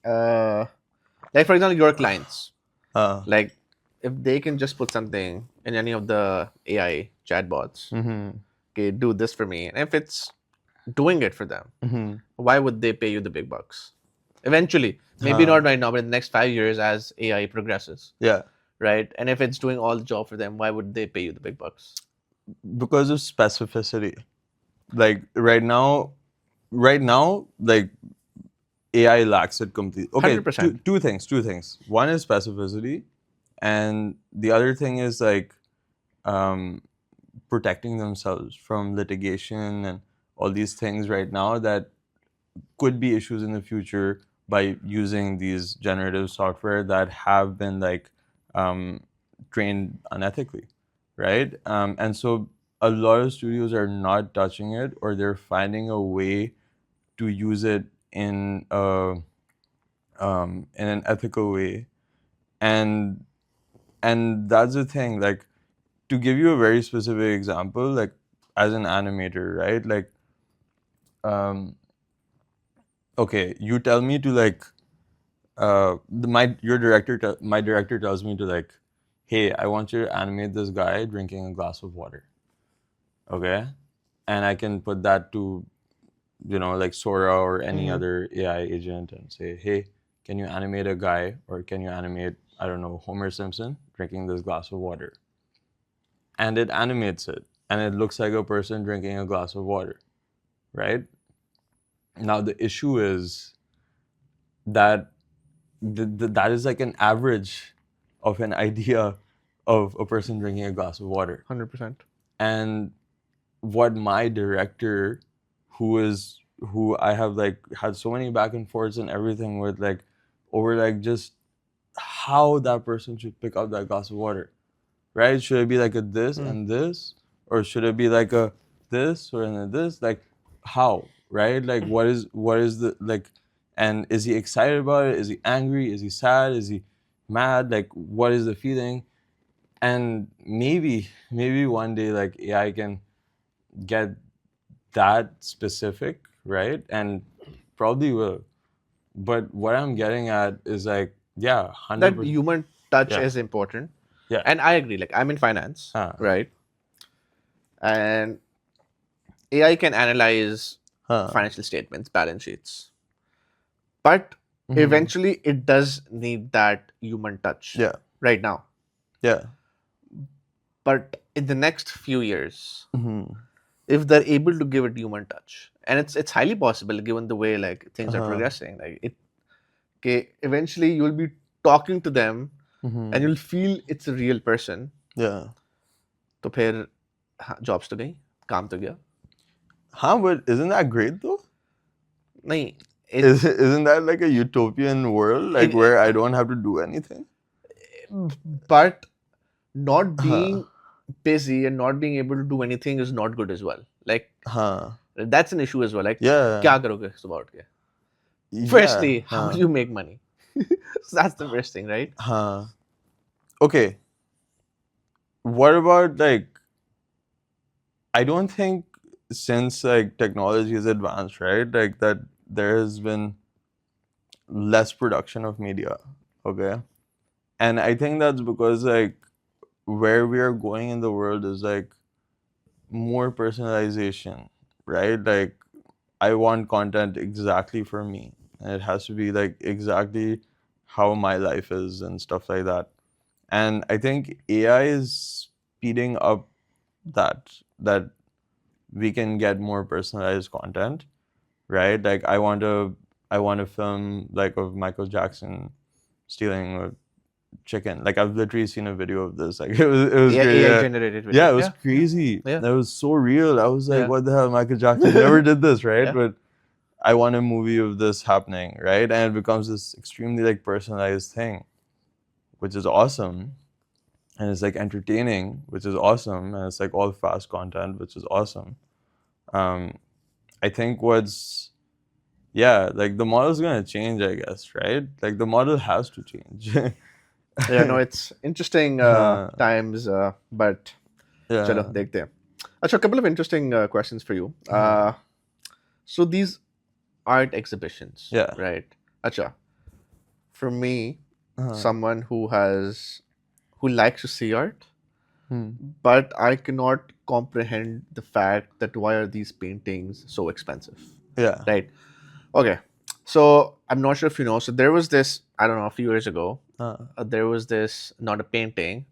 Like, for example, your clients, like if they can just put something in any of the AI chatbots, okay, do this for me, and if it's doing it for them, why would they pay you the big bucks? Eventually, maybe not right now, but in the next 5 years as AI progresses. Yeah. Right? And if it's doing all the job for them, why would they pay you the big bucks? Because of specificity. Like right now, like AI lacks it completely. Okay, 100%. two things. One is specificity, and the other thing is like protecting themselves from litigation and all these things right now that could be issues in the future by using these generative software that have been like trained unethically, right? And so a lot of studios are not touching it, or they're finding a way to use it in an ethical way, and that's the thing. Like, to give you a very specific example, like as an animator, right? Like, okay, you tell me to like, my director tells me to like, hey, I want you to animate this guy drinking a glass of water. Okay, and I can put that to, like Sora or any other AI agent and say, hey, can you animate a guy, or can you animate, I don't know, Homer Simpson drinking this glass of water? And it animates it, and it looks like a person drinking a glass of water, right? Now the issue is that that is like an average of an idea of a person drinking a glass of water. 100%. And what my director, who I have like had so many back and forths and everything with, like over like just how that person should pick up that glass of water, right? Should it be like a this and this, or should it be like a this or a this? Like how, right? Like what is the like, and is he excited about it? Is he angry? Is he sad? Is he mad? Like what is the feeling? And maybe one day like AI can get that specific, right? And probably will. But what I'm getting at is like, yeah, 100%. That human touch is important. Yeah. And I agree. Like, I'm in finance, right? And AI can analyze financial statements, balance sheets. But eventually, it does need that human touch right now. Yeah. But in the next few years, if they're able to give it human touch, and it's highly possible given the way like things are progressing, like eventually you'll be talking to them and you'll feel it's a real person. Yeah. तो फिर jobs तो गई, काम तो गया. But isn't that great though? नहीं, isn't that like a utopian world, like where I don't have to do anything? But not being busy and not being able to do anything is not good as well. Like that's an issue as well. Like क्या करोगे सुबह उठ के? Firstly, how do you make money? So that's the first thing, right? Okay. What about like, I don't think since like technology is advanced, right? Like that there has been less production of media. Okay. And I think that's because like where we are going in the world is like more personalization, right? Like I want content exactly for me, and it has to be like exactly how my life is and stuff like that. And I think AI is speeding up that we can get more personalized content, right? Like I want to film like of Michael Jackson stealing a chicken. Like I've literally seen a video of this. Like it was crazy. AI generated video. Yeah, it was crazy. Yeah. That was so real. I was like, what the hell, Michael Jackson never did this, right? Yeah. But I want a movie of this happening, right? And it becomes this extremely like personalized thing, which is awesome. And it's like entertaining, which is awesome. And it's like all fast content, which is awesome. I think like the model's gonna change, I guess, right? Like the model has to change. Yeah, no, it's interesting times, but chalo, dekhte hain. Achha, a couple of interesting questions for you. So these art exhibitions, right? Achha, for me, someone who likes to see art, but I cannot comprehend the fact that why are these paintings so expensive, Yeah. right? Okay, so I'm not sure if you know. So there was this, I don't know, a few years ago. There was this, not a painting,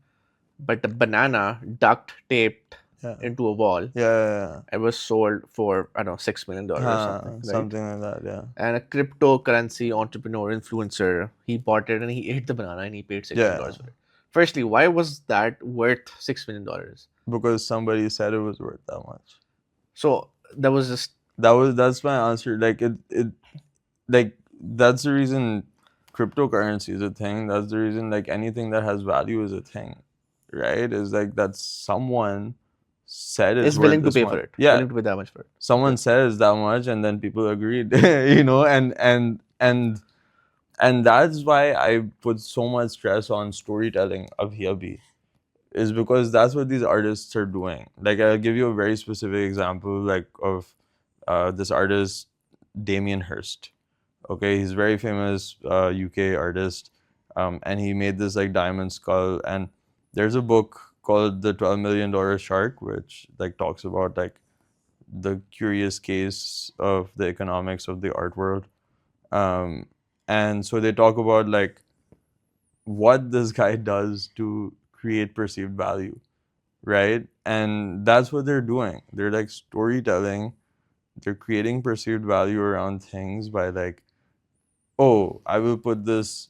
but a banana duct taped into a wall. Yeah. It was sold for, I don't know, $6 million or something, right? Something like that, yeah. And a cryptocurrency entrepreneur influencer, he bought it and he ate the banana and he paid $6 million for it. Firstly, why was that worth $6 million? Because somebody said it was worth that much. So that was just that's my answer. Like that's the reason cryptocurrency is a thing. That's the reason like anything that has value is a thing, right? Is like that someone said it's is willing to worth pay this for much. it. Yeah, Willing to pay that much for it. someone says that much, and then people agreed. You know, and that's why I put so much stress on storytelling of Hiabi, is because that's what these artists are doing. Like I'll give you a very specific example, like of this artist Damien Hirst. Okay, he's a very famous UK artist, and he made this like diamond skull. And there's a book called The $12 Million Shark, which like talks about like the curious case of the economics of the art world. And so they talk about like what this guy does to create perceived value, right? And that's what they're doing. They're like storytelling. They're creating perceived value around things by like, oh, I will put this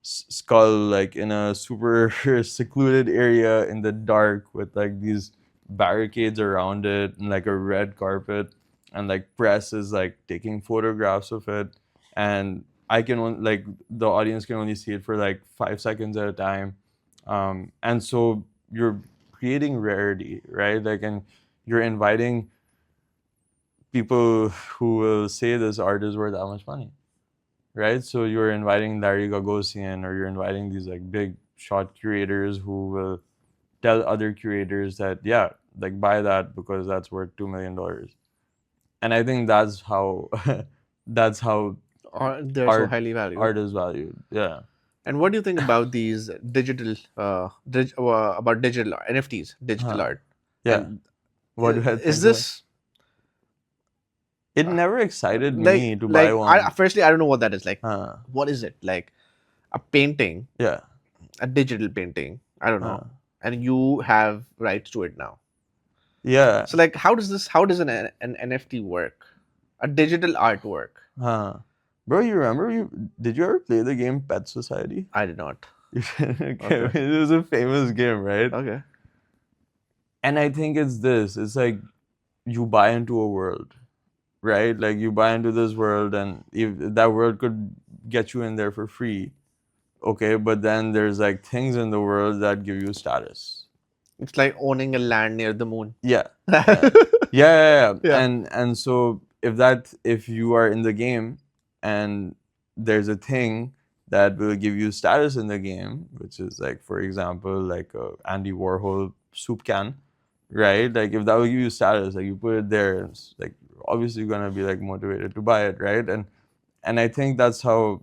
skull like in a super secluded area in the dark with like these barricades around it and like a red carpet, and like press is like taking photographs of it, and I can only, like the audience can only see it for like 5 seconds at a time, and so you're creating rarity, right? Like, and you're inviting people who will say this art is worth that much money, right? So you're inviting Larry Gagosian, or you're inviting these like big shot curators who will tell other curators that, yeah, like buy that because that's worth $2 million. And I think that's how that's how they're so highly valued. Art is valued. Yeah. And what do you think about these digital about digital NFTs, digital art? Yeah. And what do I think? Is this? It never excited me to buy one. Firstly, I don't know what that is like. What is it like? A painting? Yeah. A digital painting? I don't know. And you have rights to it now. Yeah. So like, how does an NFT work? A digital artwork? Bro, you remember did you ever play the game Pet Society? I did not. Okay. It was a famous game, right? Okay. And I think it's this. It's like you buy into a world, right? Like you buy into this world, and if that world could get you in there for free, okay, but then there's like things in the world that give you status. It's like owning a land near the moon. Yeah. Yeah. And so if you are in the game and there's a thing that will give you status in the game, which is like, for example, like a Andy Warhol soup can, right? Like if that will give you status, like you put it there, it's like obviously you're gonna be like motivated to buy it, right? And I think that's how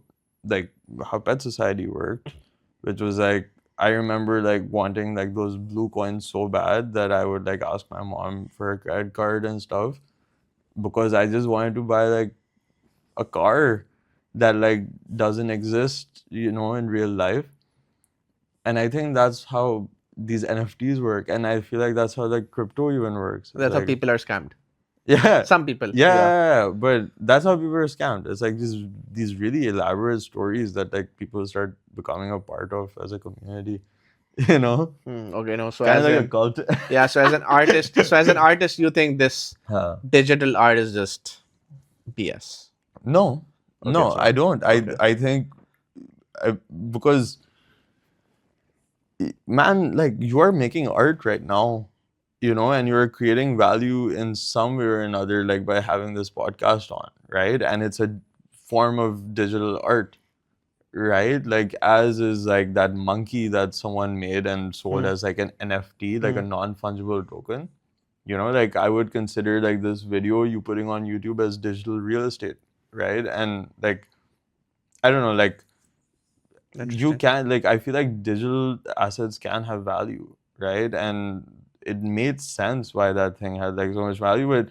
Pet Society worked, which was like, I remember like wanting like those blue coins so bad that I would like ask my mom for a credit card and stuff, because I just wanted to buy like a car that like doesn't exist, you know, in real life. And I think that's how these NFTs work, and I feel like that's how like crypto even works. That's how people are scammed. Yeah. Some people. Yeah, but that's how people are scammed. It's like these really elaborate stories that like people start becoming a part of as a community. You know? Okay, no. So kind as of like a cult. Yeah. So as an artist, you think this digital art is just BS? No, no, I don't. I think because, man, like you are making art right now, you know, and you're creating value in some way or another, like by having this podcast on, right? And it's a form of digital art, right? Like as is like that monkey that someone made and sold as like an NFT, like a non-fungible token. You know, like I would consider like this video you putting on YouTube as digital real estate, right? And like, I don't know, like you can, like, I feel like digital assets can have value, right? And it made sense why that thing had like so much value, but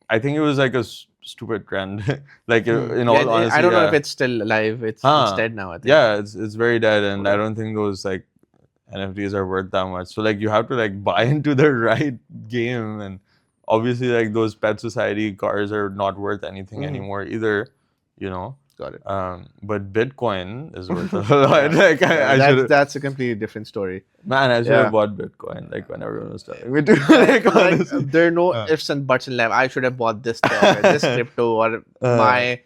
I think it was like a stupid trend. Like in all honesty, I don't know if yeah. it's still alive. It's dead now, I think. Yeah, it's very dead, and I Okay. don't think those like NFTs are worth that much. So like you have to like buy into the right game, and obviously like those Pet Society cars are not worth anything anymore either, you know. Got it. But Bitcoin is worth a lot. Like I should. That's a completely different story. Man, I should Yeah. have bought Bitcoin like when everyone was telling me to. Like, Honestly. there are no ifs and buts in life. I should have bought this stock, or this crypto, or my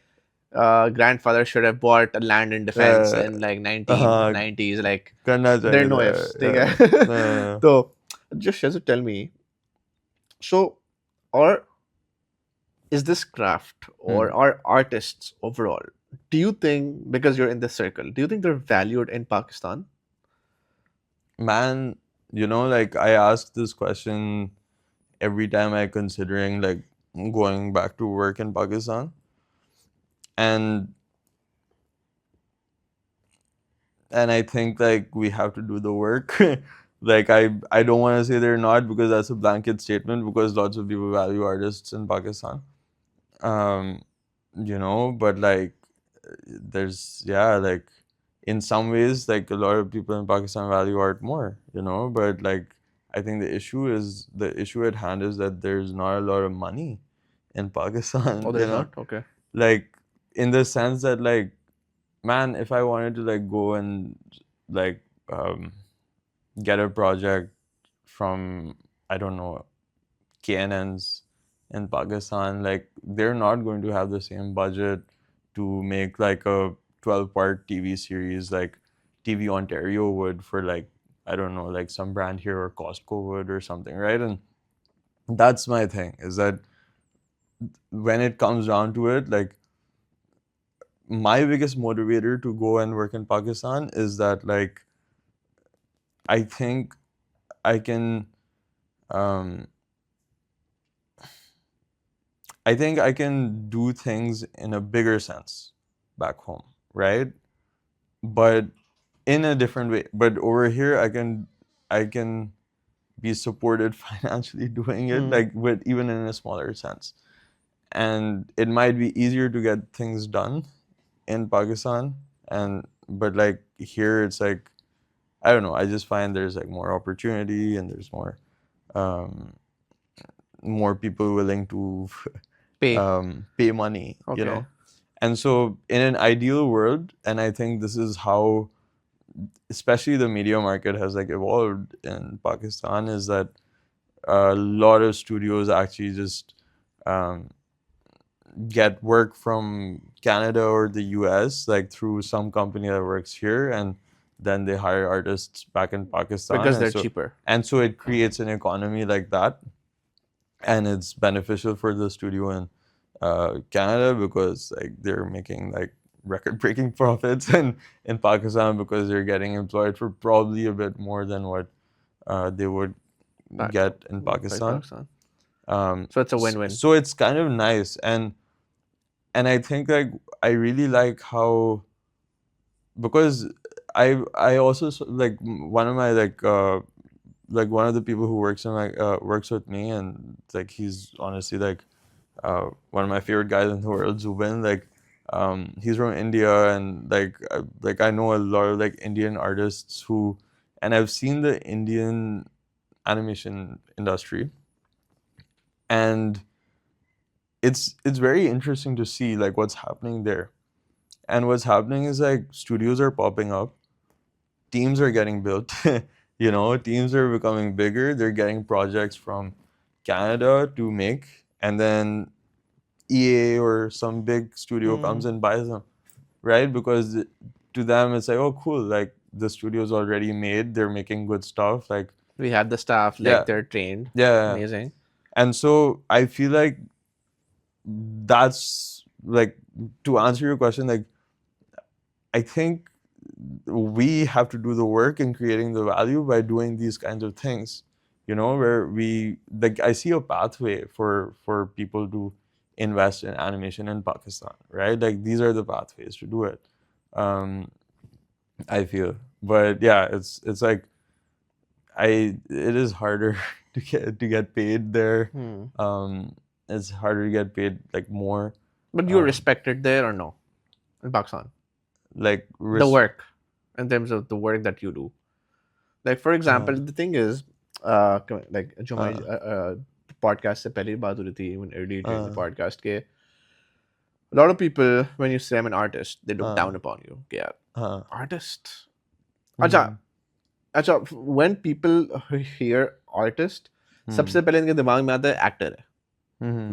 grandfather should have bought a land in defense in like 1990s. Like, there are no ifs. So, just Shehzar, tell me. So, or is this craft or are artists overall? Do you think, because you're in this circle, do you think they're valued in Pakistan? Man, you know, like I ask this question every time I considering like going back to work in Pakistan, and I think like we have to do the work. Like I don't want to say they're not, because that's a blanket statement, because lots of people value artists in Pakistan. You know, but like there's like in some ways like a lot of people in Pakistan value art more, you know, but like I think the issue at hand is that there's not a lot of money in Pakistan. Oh, there's not? Okay. Like in the sense that like, man, if I wanted to like go and like get a project from, I don't know, KNNs in Pakistan, like they're not going to have the same budget to make like a 12-part TV series like TV Ontario would for like, I don't know, like some brand here or Costco would or something, right? And that's my thing, is that when it comes down to it, like my biggest motivator to go and work in Pakistan is that like I think I can do things in a bigger sense back home, right? But in a different way. But over here I can be supported financially doing it, like with even in a smaller sense. And it might be easier to get things done in Pakistan, but like here it's like, I don't know, I just find there's like more opportunity, and there's more people willing to pay money, you know. And so in an ideal world, and I think this is how especially the media market has like evolved in Pakistan, is that a lot of studios actually just get work from Canada or the US like through some company that works here, and then they hire artists back in Pakistan because they're cheaper. And so it creates an economy like that, and it's beneficial for the studio in Canada, because like they're making like record-breaking profits, and in Pakistan because they're getting employed for probably a bit more than what they would get in Pakistan. So it's a win-win. So it's kind of nice, and I think like I really like how, because I also like one of my like one of the people who works in works with me, and like he's honestly like one of my favorite guys in the world, Zubin. Like he's from India, and like I know a lot of like Indian artists who, and I've seen the Indian animation industry, and it's very interesting to see like what's happening there. And what's happening is like studios are popping up, teams are getting built, you know, teams are becoming bigger, they're getting projects from Canada to make, and then EA or some big studio comes and buys them, right? Because to them it's like, oh cool, like the studio's already made, they're making good stuff, like we had the staff, like they're trained. Amazing. And so I feel like that's like, to answer your question, like I think we have to do the work in creating the value by doing these kinds of things, you know, where we like, I see a pathway for people to invest in animation in Pakistan, right? Like these are the pathways to do it. I feel, but yeah, it's like it is harder to get paid there. Hmm. It's harder to get paid like more. But you're respected there or no? In Pakistan? Like The work, in terms of the work that you do. Like, for example, the thing is, like, जो हमारी podcast से पहले बात हो रही थी, even early during the podcast के, a lot of people, when you say I'm an artist, they look down upon you. Yeah, artist. अच्छा, when people hear artist, सबसे पहले इनके दिमाग में आता है एक्टर है,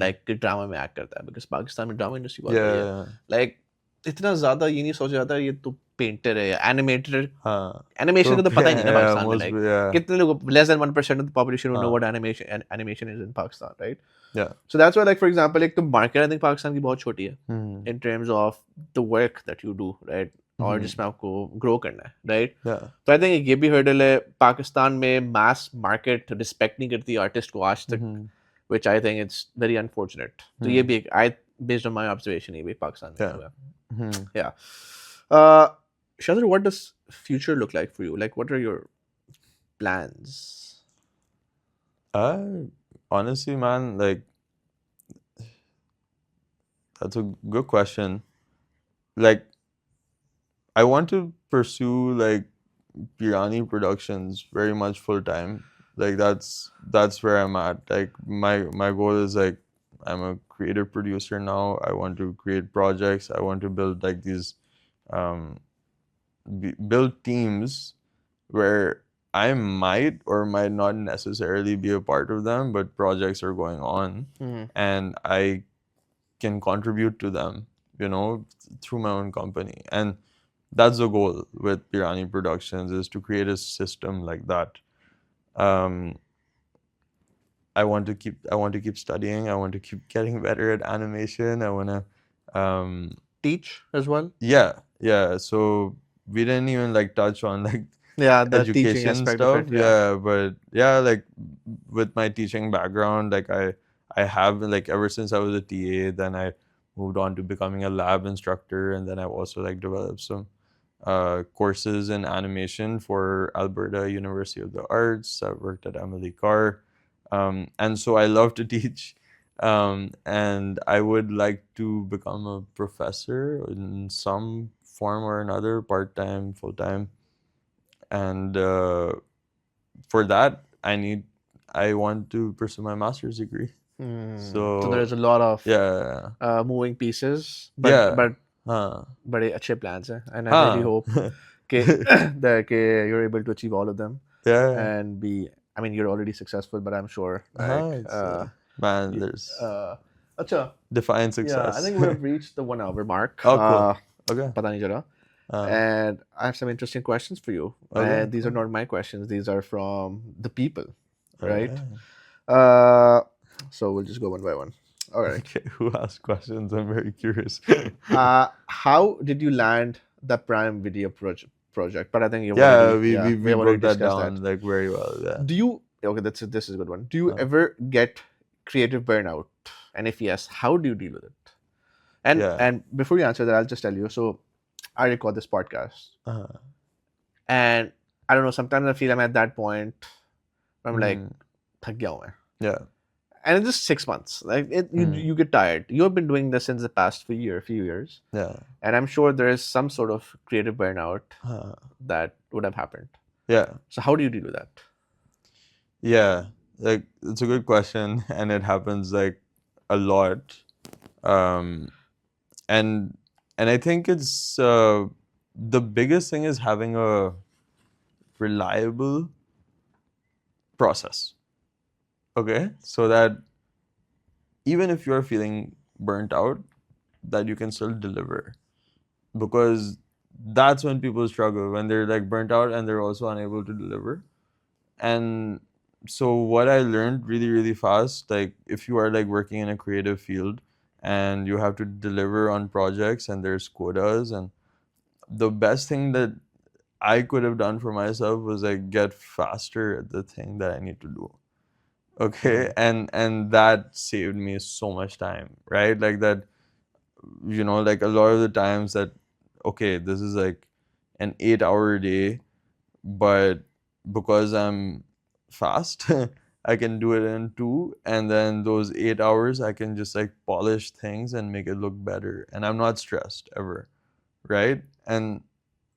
like कि ड्रामा में एक्ट करता है, because पाकिस्तान में ड्रामा इंडस्ट्री बहुत बड़ी है. Like इतना ज्यादा ये नहीं सोचा जाता ये तो पेंटर है या एनिमेटर. एनिमेशन का तो पता ही नहीं ना पाकिस्तान में. Like कितने लोग, less than 1% of the population who know what animation is in Pakistan, right? Yeah. So that's why, like, for example, एक तो मार्केट आई थिंक पाकिस्तान की बहुत छोटी है in terms of the work that you do, right? और जिसमें आपको grow करना है, राइट? तो आई थिंक ये भी हर्डल है. पाकिस्तान में मास मार्केट रिस्पेक्ट नहीं करती आर्टिस्ट को आज तक, which I think it's very unfortunate. तो ये भी based on my observation, ये भी पाकिस्तान में हुआ. Yeah. Shehzar, what does future look like for you? Like, what are your plans? Honestly, man, like, that's a good question. Like, I want to pursue like Pirani Productions very much full time. Like that's where I'm at. Like my goal is like I'm a creative producer now. I want to create projects. I want to build like these build teams where I might or might not necessarily be a part of them, but projects are going on and I can contribute to them, you know, through my own company. And that's the goal with Pirani Productions, is to create a system like that. I want to keep studying. I want to keep getting better at animation. I want to teach as well. Yeah. So we didn't even like touch on like the education aspect stuff. of it, but yeah, like with my teaching background, like I have like ever since I was a TA, then I moved on to becoming a lab instructor, and then I've also like developed some courses in animation for Alberta University of the Arts. I've worked at Emily Carr, and so I love to teach, and I would like to become a professor in some form or another, part-time, full-time, and for that I want to pursue my master's degree. So there's a lot of moving pieces, but बड़े अच्छे plans हैं, and I really hope that you're able to achieve all of them. And be, I mean, you're already successful, but I'm sure like man, there's अच्छा, define success. Yeah, I think we've reached the 1 hour mark. Oh, cool. Okay. पता नहीं चला. And I have some interesting questions for you. Okay, And these are not my questions. These are from the people, right? So we'll just go one by one. All right. Okay, who asked questions? I'm very curious. How did you land the Prime Video project? But I think you we broke that down like very well. Yeah. Do you? Okay, this is a good one. Do you ever get creative burnout? And if yes, how do you deal with it? And before you answer that, I'll just tell you. So I record this podcast, and I don't know. Sometimes I feel I'm at that point where I'm like, thak gaya hu main. Yeah. And it's just 6 months. Like you get tired. You've been doing this since the past few years. Yeah. And I'm sure there is some sort of creative burnout that would have happened. Yeah. So how do you deal with that? Yeah, like it's a good question, and it happens like a lot. And I think it's the biggest thing is having a reliable process. Okay, so that even if you're feeling burnt out, that you can still deliver, because that's when people struggle, when they're like burnt out and they're also unable to deliver. And so what I learned really, really fast, like if you are like working in a creative field and you have to deliver on projects and there's quotas, and the best thing that I could have done for myself was like get faster at the thing that I need to do. Okay, and that saved me so much time, right? Like that, you know, like a lot of the times that, okay, this is like an 8-hour day, but because I'm fast. I can do it in 2, and then those 8 hours I can just like polish things and make it look better, and I'm not stressed ever, right? And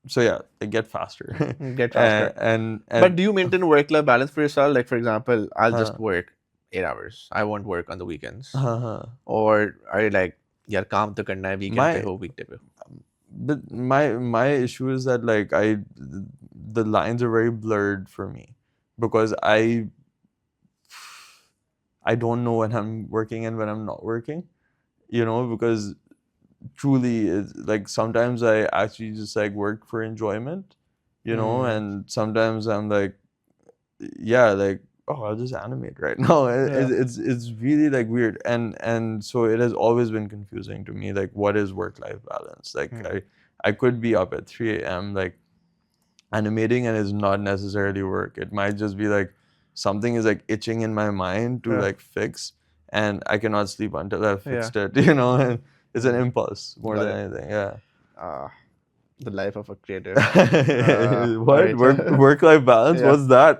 so yeah, I get faster. Get faster. And But do you maintain work-life balance for yourself? Like, for example, I'll just Uh. work 8 hours. I won't work on the weekends. uh, Or are you like, यार काम तो करना है weekend पे my हो weekday पे हो? but my issue is that like the lines are very blurred for me, because I don't know when I'm working and when I'm not working, because truly it's like sometimes I actually just like work for enjoyment, and sometimes I'm like, yeah, like, oh, I'll just animate right now. It's really like weird, and so it has always been confusing to me, like what is work-life balance? Like I could be up at 3 a.m. like animating, and it's not necessarily work. It might just be like something is like itching in my mind to like fix, and I cannot sleep until I've fixed it, and it's an impulse more than anything. Yeah. The life of a creative. What? Work-life balance? What's that?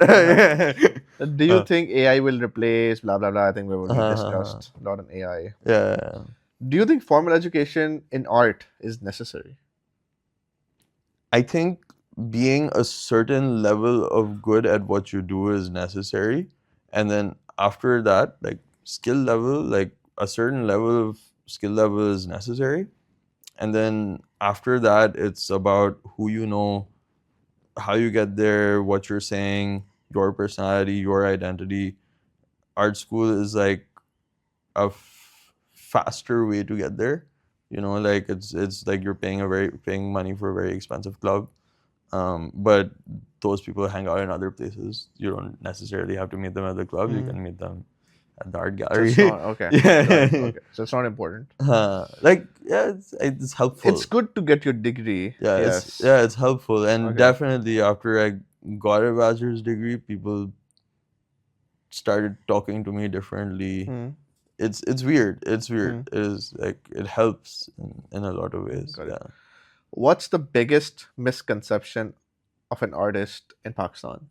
Do you think AI will replace blah blah blah? I think we already discussed a lot on AI. Yeah. Do you think formal education in art is necessary? I think being a certain level of good at what you do is necessary, and then after that, like skill level, like a certain level of skill level is necessary, and then after that, it's about who you know, how you get there, what you're saying, your personality, your identity. Art school is like a faster way to get there. Like it's like you're paying money for a very expensive club. But those people hang out in other places. You don't necessarily have to meet them at the club. You can meet them at the art gallery. So it's not okay. Okay. So it's not important. Like yeah, it's helpful. It's good to get your degree. Yeah, Yes. it's helpful, and definitely after I got a bachelor's degree, people started talking to me differently. It's weird. It's weird. It is like it helps in a lot of ways. Yeah. What's the biggest misconception of an artist in Pakistan?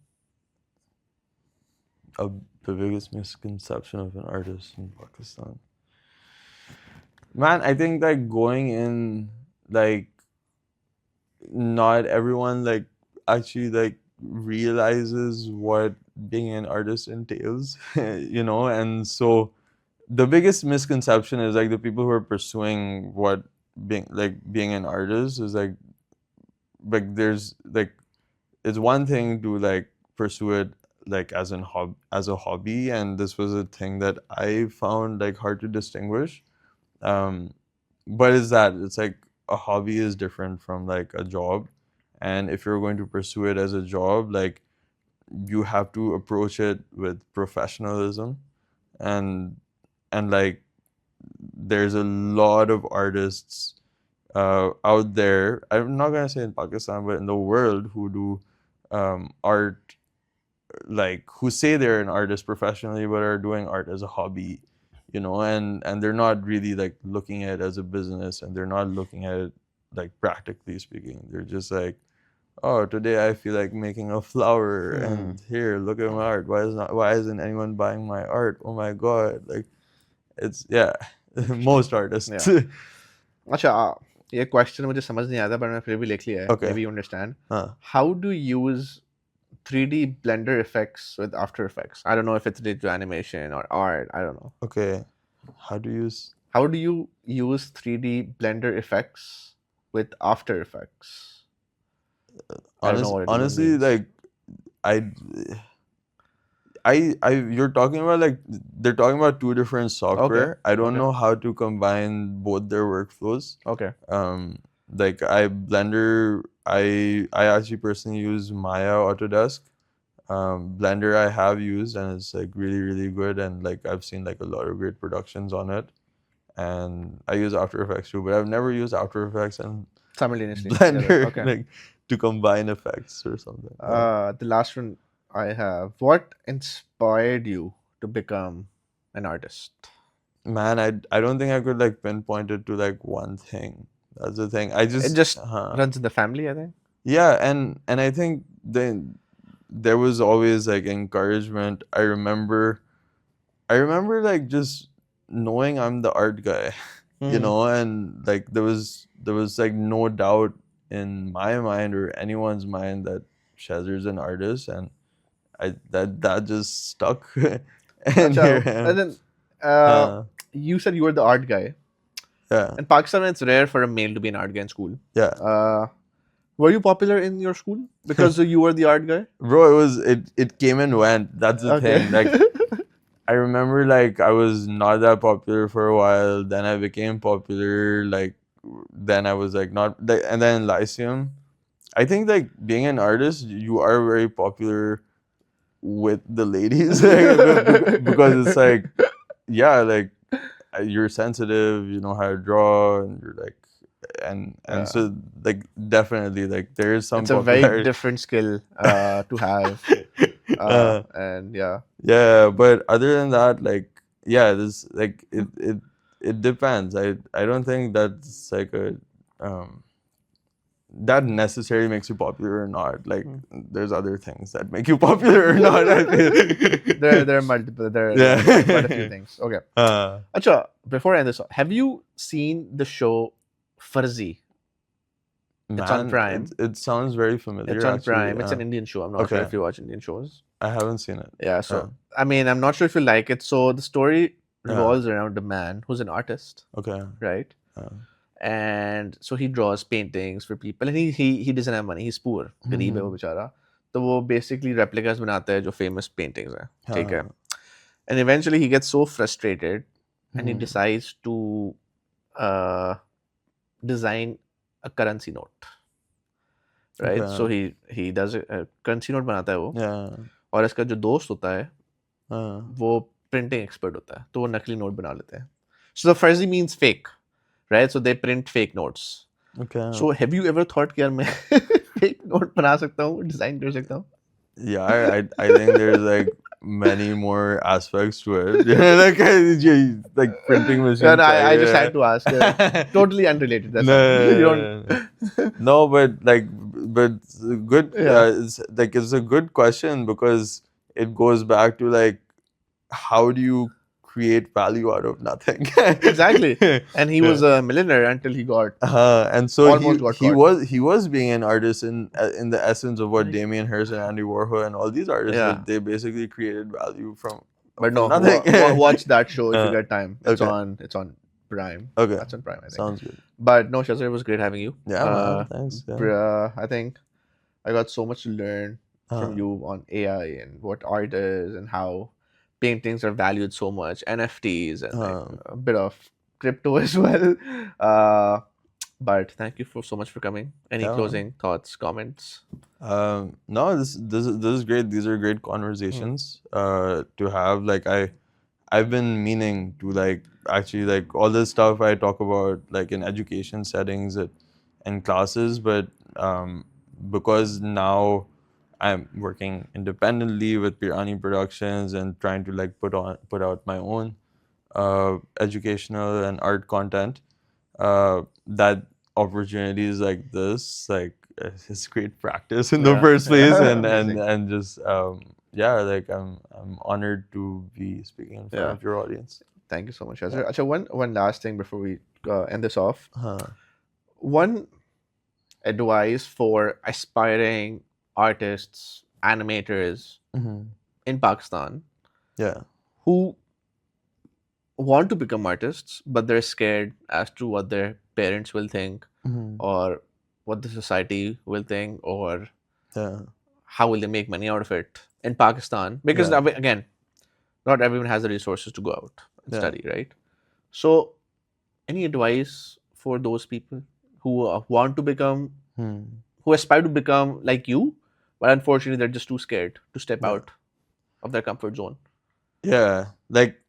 The biggest misconception of an artist in Pakistan. Man, I think like going in, like not everyone like actually like realizes what being an artist entails, and so the biggest misconception is like the people who are pursuing what being an artist is like there's like it's one thing to like pursue it like as a hobby, and this was a thing that I found like hard to distinguish. But it's like a hobby is different from like a job, and if you're going to pursue it as a job, like you have to approach it with professionalism, and like there's a lot of artists out there. I'm not gonna say in Pakistan, but in the world who do art, like who say they're an artist professionally but are doing art as a hobby, and they're not really like looking at it as a business, and they're not looking at it like practically speaking. They're just like, oh, today I feel like making a flower, and here, look at my art. Why isn't anyone buying my art? Oh my god, like it's most artists. अच्छा ये question मुझे समझ नहीं आता पर मैं फिर भी लिख लिया है. Maybe you understand. How do you use 3D Blender effects with After Effects? I don't know if it's related to animation or art. I don't know. Okay. How do you use 3D Blender effects with After Effects? I don't know what it honestly means. like you're talking about like they're talking about two different software. Okay. I don't know how to combine both their workflows. Okay. Like Blender, I actually personally use Maya Autodesk. Blender I have used, and it's like really, really good, and like I've seen like a lot of great productions on it. And I use After Effects too, but I've never used After Effects and Simultaneously. Blender Okay. like to combine effects or something. The last one I have. What inspired you to become an artist? Man, I don't think I could like pinpoint it to like one thing. That's the thing. It just runs in the family, I think. Yeah, and I think there was always like encouragement. I remember like just knowing I'm the art guy, you know, and like there was like no doubt in my mind or anyone's mind that Shehzar's an artist, and that just stuck. And here I am. And then you said you were the art guy. Yeah. In Pakistan, it's rare for a male to be an art guy in school. Yeah. Were you popular in your school because you were the art guy? Bro, it came and went. That's the thing. Like, I remember like I was not that popular for a while. Then I became popular. Like, then I was like not. And then in Lyceum, I think like being an artist, you are very popular with the ladies because it's like, yeah, like you're sensitive, you know how to draw, and you're like, and so like definitely like there is some. It's a very different skill to have, and yeah. But other than that, like this like it depends. I don't think that's like a that necessarily makes you popular or not. Like there's other things that make you popular or not. there are multiple. There are quite a few things. Okay. Acha, before I end this, have you seen the show Farzi? It's on Prime. It sounds very familiar. It's on actually. Prime. It's an Indian show. I'm not sure if you watch Indian shows. I haven't seen it. Yeah. So I mean, I'm not sure if you like it. So the story revolves around a man who's an artist. Okay. Right. And so he draws paintings for people, and he doesn't have money. He's poor, गरीब है वो बेचारा. तो वो basically replicas बनाता है जो famous paintings हैं, ठीक है. And eventually he gets so frustrated, and he decides to design a currency note, right? So he does a currency note बनाता है वो, और इसका जो दोस्त होता है वो printing expert होता है, तो वो नकली नोट बना लेते हैं. So the Farzi means fake. Right, so they print fake notes. Okay. So have you ever thought कि यार मैं fake note बना सकता हूँ, design कर सकता हूँ? Yeah, I think there's like many more aspects to it. like printing machines. Yeah, no, I just had to ask. Totally unrelated. That's no, but good. It's a good question because it goes back to like how do you create value out of nothing. Exactly. And he was a millionaire until he got and so he was being an artist in the essence of what Damien Hirst and Andy Warhol and all these artists they basically created value from nothing. Watch that show if you get time. It's on Prime. Okay. That's on Prime, I think. Sounds good. But no, Shehzar, it was great having you. Yeah, thanks. I think I got so much to learn from you on AI and what art is and how paintings are valued so much, NFTs and like a bit of crypto as well. But thank you so much for coming. Any closing thoughts, comments? No, this is great. These are great conversations to have. Like I've been meaning to like actually like all this stuff I talk about like in education settings and classes, but because now I'm working independently with Pirani Productions and trying to like put out my own educational and art content. That opportunities like this, like it's great practice in the first place, and just like I'm honored to be speaking in front of your audience. Thank you so much, Shehzar. Achha, one last thing before we end this off. One advice for aspiring artists, animators in Pakistan who want to become artists, but they're scared as to what their parents will think or what the society will think or how will they make money out of it in Pakistan. Because again, not everyone has the resources to go out and study, right? So any advice for those people who want to become, who aspire to become like you, but unfortunately they're just too scared to step out of their comfort zone? Yeah, like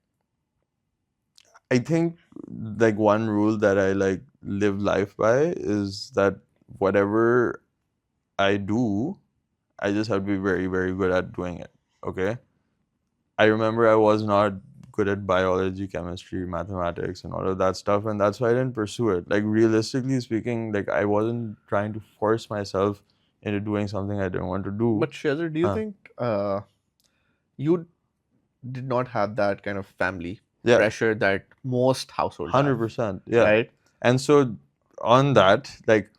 I think like one rule that I like live life by is that whatever I do, I just have to be very, very good at doing it. Okay. I remember I was not good at biology, chemistry, mathematics, and all of that stuff, and that's why I didn't pursue it. Like realistically speaking, like I wasn't trying to force myself into doing something I didn't want to do. But Shehzar, do you think you did not have that kind of family pressure that most households have? 100%. Yeah. Right? And so on that, like,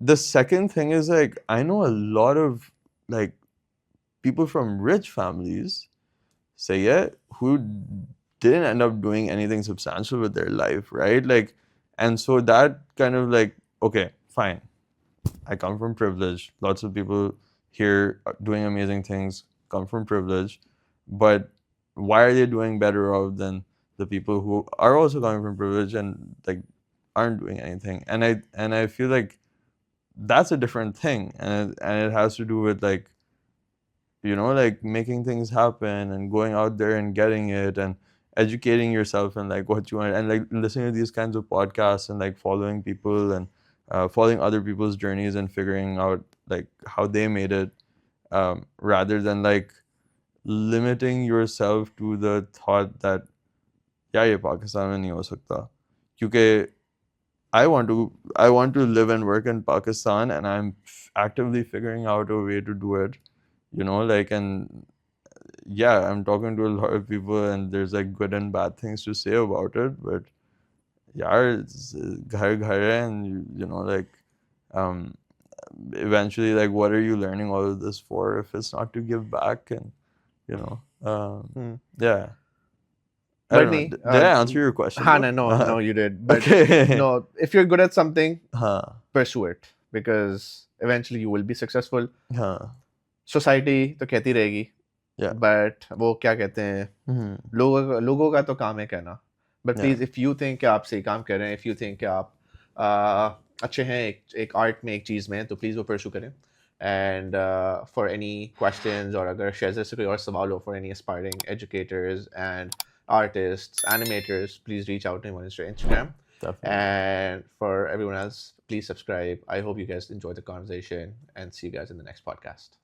the second thing is, like, I know a lot of, like, people from rich families, say it, who didn't end up doing anything substantial with their life, right? Like, and so that kind of like, okay, fine. I come from privilege. Lots of people here are doing amazing things come from privilege, but why are they doing better off than the people who are also coming from privilege and like aren't doing anything? And I feel like that's a different thing, and it has to do with like, you know, like making things happen and going out there and getting it and educating yourself and like what you want, and like listening to these kinds of podcasts and like following people and following other people's journeys and figuring out like how they made it, rather than like limiting yourself to the thought that yeah, ये पाकिस्तान में नहीं हो सकता, क्योंकि I want to live and work in Pakistan, and I'm actively figuring out a way to do it, you know, like, and yeah, I'm talking to a lot of people and there's like good and bad things to say about it, but yeah, it's ghar ghar hai, and you know, like, um eventually, like, what are you learning all of this for if it's not to give back? And you know, yeah, I But don't know. Did I answer your question? no, you did. But Okay. no, if you're good at something, हाँ pursue it, because eventually you will be successful. हाँ society तो कहती रहेगी, yeah but वो क्या कहते हैं, लोगों का तो काम है कहना. But please, if you think कि आप सही काम कर रहे हैं, इफ यू थिंक कि आप अच्छे हैं एक आर्ट में, एक चीज़ में, तो प्लीज़ वो परस्यू करें. एंड फॉर एनी क्वेश्चंस, और अगर शेज़र से कोई और सवाल हो, for any aspiring educators and artists, animators, please reach out to him on Instagram. Definitely. And for everyone else, please subscribe. I hope you guys enjoyed the conversation, and see you guys in the next podcast.